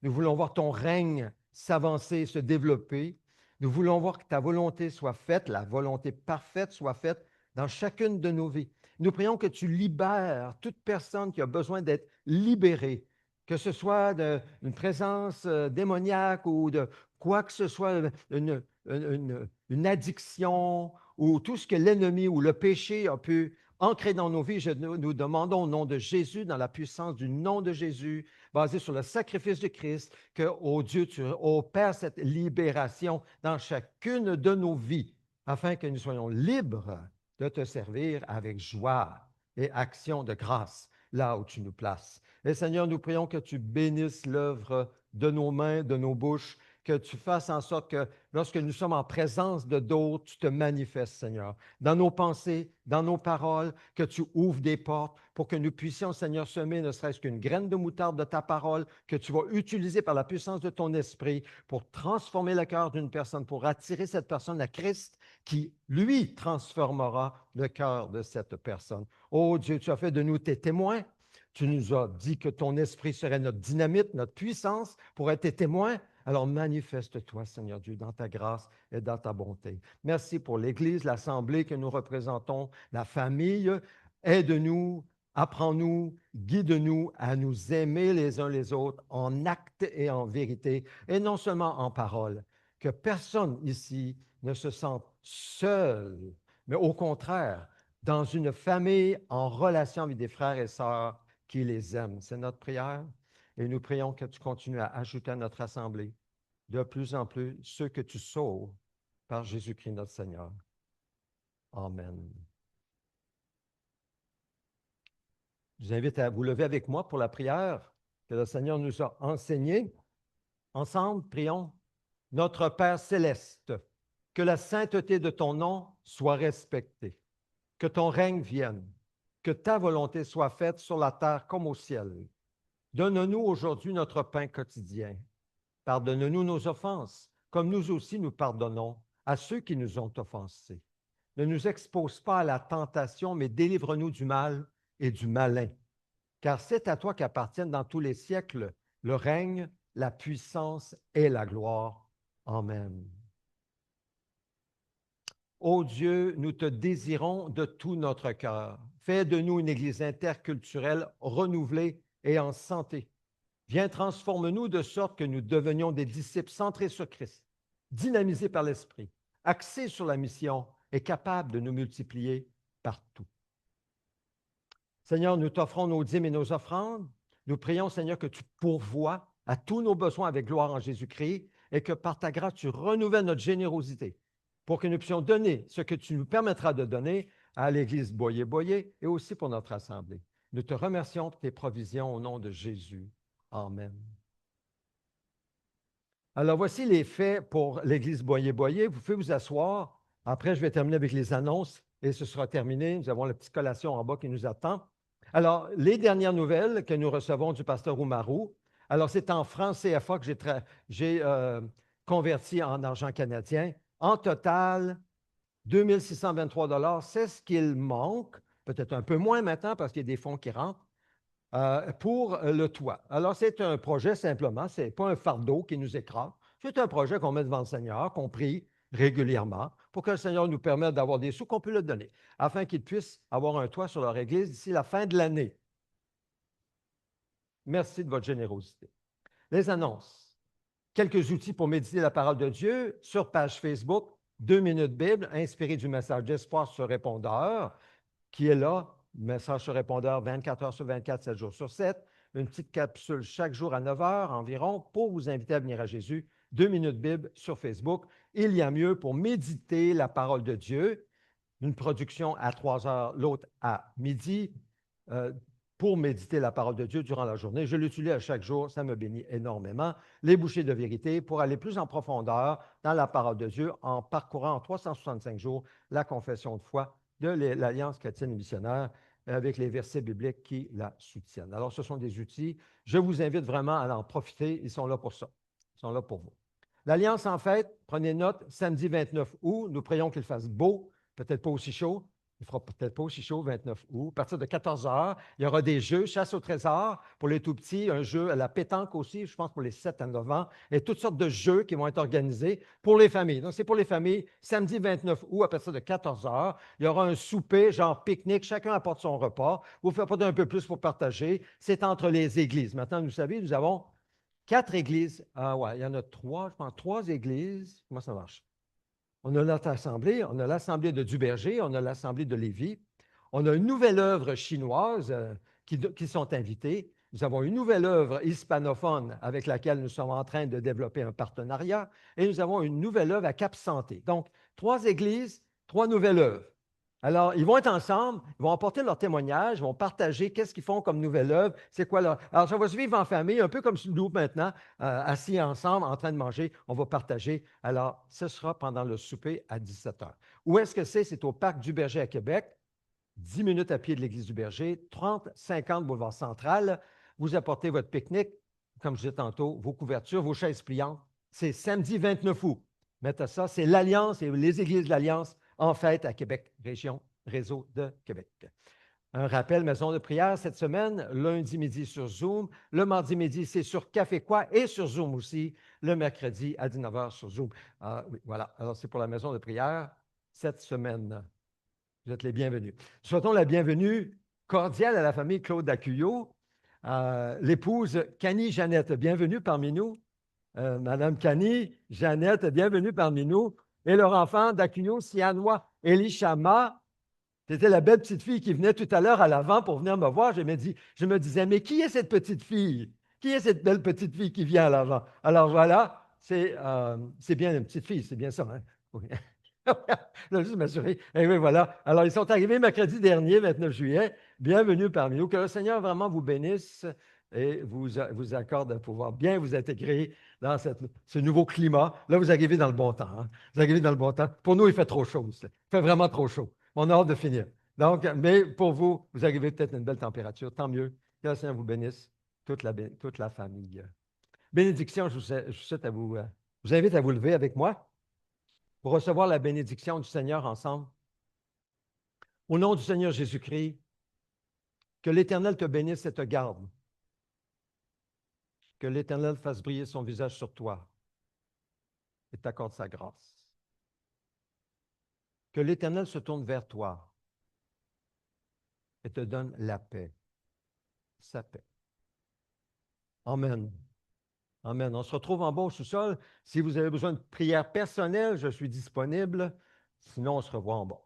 Nous voulons voir ton règne s'avancer, se développer. Nous voulons voir que ta volonté soit faite, la volonté parfaite soit faite dans chacune de nos vies. Nous prions que tu libères toute personne qui a besoin d'être libérée, que ce soit d'une présence démoniaque ou de quoi que ce soit, une addiction ou tout ce que l'ennemi ou le péché a pu ancrer dans nos vies. Nous demandons au nom de Jésus, dans la puissance du nom de Jésus, basé sur le sacrifice de Christ, que, oh Dieu, tu opères cette libération dans chacune de nos vies, afin que nous soyons libres de te servir avec joie et action de grâce là où tu nous places. Et Seigneur, nous prions que tu bénisses l'œuvre de nos mains, de nos bouches, que tu fasses en sorte que lorsque nous sommes en présence de d'autres, tu te manifestes, Seigneur, dans nos pensées, dans nos paroles, que tu ouvres des portes pour que nous puissions, Seigneur, semer ne serait-ce qu'une graine de moutarde de ta parole que tu vas utiliser par la puissance de ton esprit pour transformer le cœur d'une personne, pour attirer cette personne à Christ qui, lui, transformera le cœur de cette personne. Oh Dieu, tu as fait de nous tes témoins. Tu nous as dit que ton esprit serait notre dynamite, notre puissance pour être tes témoins. Alors manifeste-toi, Seigneur Dieu, dans ta grâce et dans ta bonté. Merci pour l'Église, l'Assemblée que nous représentons, la famille. Aide-nous, apprends-nous, guide-nous à nous aimer les uns les autres en acte et en vérité, et non seulement en parole. Que personne ici ne se sente seul, mais au contraire, dans une famille en relation avec des frères et sœurs qui les aiment. C'est notre prière. Et nous prions que tu continues à ajouter à notre assemblée de plus en plus ceux que tu sauves par Jésus-Christ notre Seigneur. Amen. Je vous invite à vous lever avec moi pour la prière que le Seigneur nous a enseignée. Ensemble, prions. Notre Père céleste, que la sainteté de ton nom soit respectée, que ton règne vienne, que ta volonté soit faite sur la terre comme au ciel. Donne-nous aujourd'hui notre pain quotidien. Pardonne-nous nos offenses, comme nous aussi nous pardonnons à ceux qui nous ont offensés. Ne nous expose pas à la tentation, mais délivre-nous du mal et du malin. Car c'est à toi qu'appartiennent dans tous les siècles le règne, la puissance et la gloire. Amen. Ô Dieu, nous te désirons de tout notre cœur. Fais de nous une Église interculturelle renouvelée et en santé. Viens, transforme-nous de sorte que nous devenions des disciples centrés sur Christ, dynamisés par l'Esprit, axés sur la mission et capables de nous multiplier partout. Seigneur, nous t'offrons nos dîmes et nos offrandes. Nous prions, Seigneur, que tu pourvoies à tous nos besoins avec gloire en Jésus-Christ et que par ta grâce, tu renouvelles notre générosité pour que nous puissions donner ce que tu nous permettras de donner à l'Église Boyer-Boyer et aussi pour notre Assemblée. Nous te remercions pour tes provisions au nom de Jésus. Amen. Alors, voici les faits pour l'Église Boyer-Boyer. Vous pouvez vous asseoir. Après, je vais terminer avec les annonces et ce sera terminé. Nous avons la petite collation en bas qui nous attend. Alors, les dernières nouvelles que nous recevons du pasteur Oumarou. Alors, c'est en francs CFA que j'ai converti en argent canadien. En total, 2 623 $. C'est ce qu'il manque, peut-être un peu moins maintenant parce qu'il y a des fonds qui rentrent. Pour le toit. Alors, c'est un projet simplement, ce n'est pas un fardeau qui nous écrase. C'est un projet qu'on met devant le Seigneur, qu'on prie régulièrement pour que le Seigneur nous permette d'avoir des sous qu'on peut le donner, afin qu'ils puissent avoir un toit sur leur Église d'ici la fin de l'année. Merci de votre générosité. Les annonces. Quelques outils pour méditer la parole de Dieu sur page Facebook, 2 minutes Bible, inspiré du message d'espoir sur répondeur, qui est là. Message sur répondeur 24 heures sur 24, 7 jours sur 7. Une petite capsule chaque jour à 9 heures environ pour vous inviter à venir à Jésus. 2 minutes Bible sur Facebook. Il y a mieux pour méditer la parole de Dieu. Une production à 3 heures, l'autre à midi pour méditer la parole de Dieu durant la journée. Je l'utilise à chaque jour, ça me bénit énormément. Les bouchées de vérité pour aller plus en profondeur dans la parole de Dieu en parcourant en 365 jours la confession de foi de l'Alliance chrétienne et missionnaire avec les versets bibliques qui la soutiennent. Alors, ce sont des outils. Je vous invite vraiment à en profiter. Ils sont là pour ça. Ils sont là pour vous. L'Alliance en fête, prenez note, samedi 29 août, nous prions qu'il fasse beau, peut-être pas aussi chaud. Il ne fera peut-être pas aussi chaud 29 août. À partir de 14 heures, il y aura des jeux, chasse au trésor pour les tout-petits, un jeu à la pétanque aussi, je pense pour les 7 à 9 ans, et toutes sortes de jeux qui vont être organisés pour les familles. Donc, c'est pour les familles. Samedi 29 août, à partir de 14 heures, il y aura un souper, genre pique-nique. Chacun apporte son repas. Vous faites apporter un peu plus pour partager. C'est entre les églises. Maintenant, vous savez, nous avons 4 églises. Ah ouais, il y en a 3, je pense, 3 églises. Comment ça marche? On a notre assemblée, on a l'assemblée de Duberger, on a l'assemblée de Lévis. On a une nouvelle œuvre chinoise qui sont invitées. Nous avons une nouvelle œuvre hispanophone avec laquelle nous sommes en train de développer un partenariat. Et nous avons une nouvelle œuvre à Cap-Santé. Donc, 3 églises, 3 nouvelles œuvres. Alors, ils vont être ensemble, ils vont apporter leur témoignage, ils vont partager qu'est-ce qu'ils font comme nouvelle œuvre, c'est quoi leur... Alors, ça va se vivre en famille, un peu comme nous maintenant, assis ensemble, en train de manger, on va partager. Alors, ce sera pendant le souper à 17 heures. Où est-ce que c'est? C'est au Parc du Berger à Québec, 10 minutes à pied de l'Église du Berger, 30-50 boulevard Central. Vous apportez votre pique-nique, comme je disais tantôt, vos couvertures, vos chaises pliantes. C'est samedi 29 août. Mettez ça, c'est l'Alliance et les Églises de l'Alliance en fête à Québec, région, réseau de Québec. Un rappel, maison de prière cette semaine, lundi midi sur Zoom, le mardi midi, c'est sur Café Quoi et sur Zoom aussi, le mercredi à 19 h sur Zoom. Oui, voilà, alors c'est pour la maison de prière cette semaine. Vous êtes les bienvenus. Souhaitons la bienvenue cordiale à la famille Claude Dacuyo, l'épouse Cani Jeannette, bienvenue parmi nous. Madame Cani, Jeannette, bienvenue parmi nous. Et leur enfant, Dacuyo Sianois, Elishama, c'était la belle petite fille qui venait tout à l'heure à l'avant pour venir me voir. Je me disais, mais qui est cette petite fille? Qui est cette belle petite fille qui vient à l'avant? Alors voilà, c'est bien une petite fille, c'est bien ça, hein? Oui. Je vais juste m'assurer. Et oui, voilà. Alors, ils sont arrivés mercredi dernier, 29 juillet. Bienvenue parmi nous. Que le Seigneur vraiment vous bénisse et vous accorde de pouvoir bien vous intégrer dans ce nouveau climat. Là, vous arrivez dans le bon temps. Hein? Vous arrivez dans le bon temps. Pour nous, il fait trop chaud. Il fait vraiment trop chaud. On a hâte de finir. Donc, mais pour vous, vous arrivez peut-être à une belle température. Tant mieux. Que le Seigneur vous bénisse, toute la famille. Bénédiction, je vous invite à vous lever avec moi pour recevoir la bénédiction du Seigneur ensemble. Au nom du Seigneur Jésus-Christ, que l'Éternel te bénisse et te garde. Que l'Éternel fasse briller son visage sur toi et t'accorde sa grâce. Que l'Éternel se tourne vers toi et te donne la paix, sa paix. Amen. Amen. On se retrouve en bas au sous-sol. Si vous avez besoin de prière personnelle, je suis disponible. Sinon, on se revoit en bas.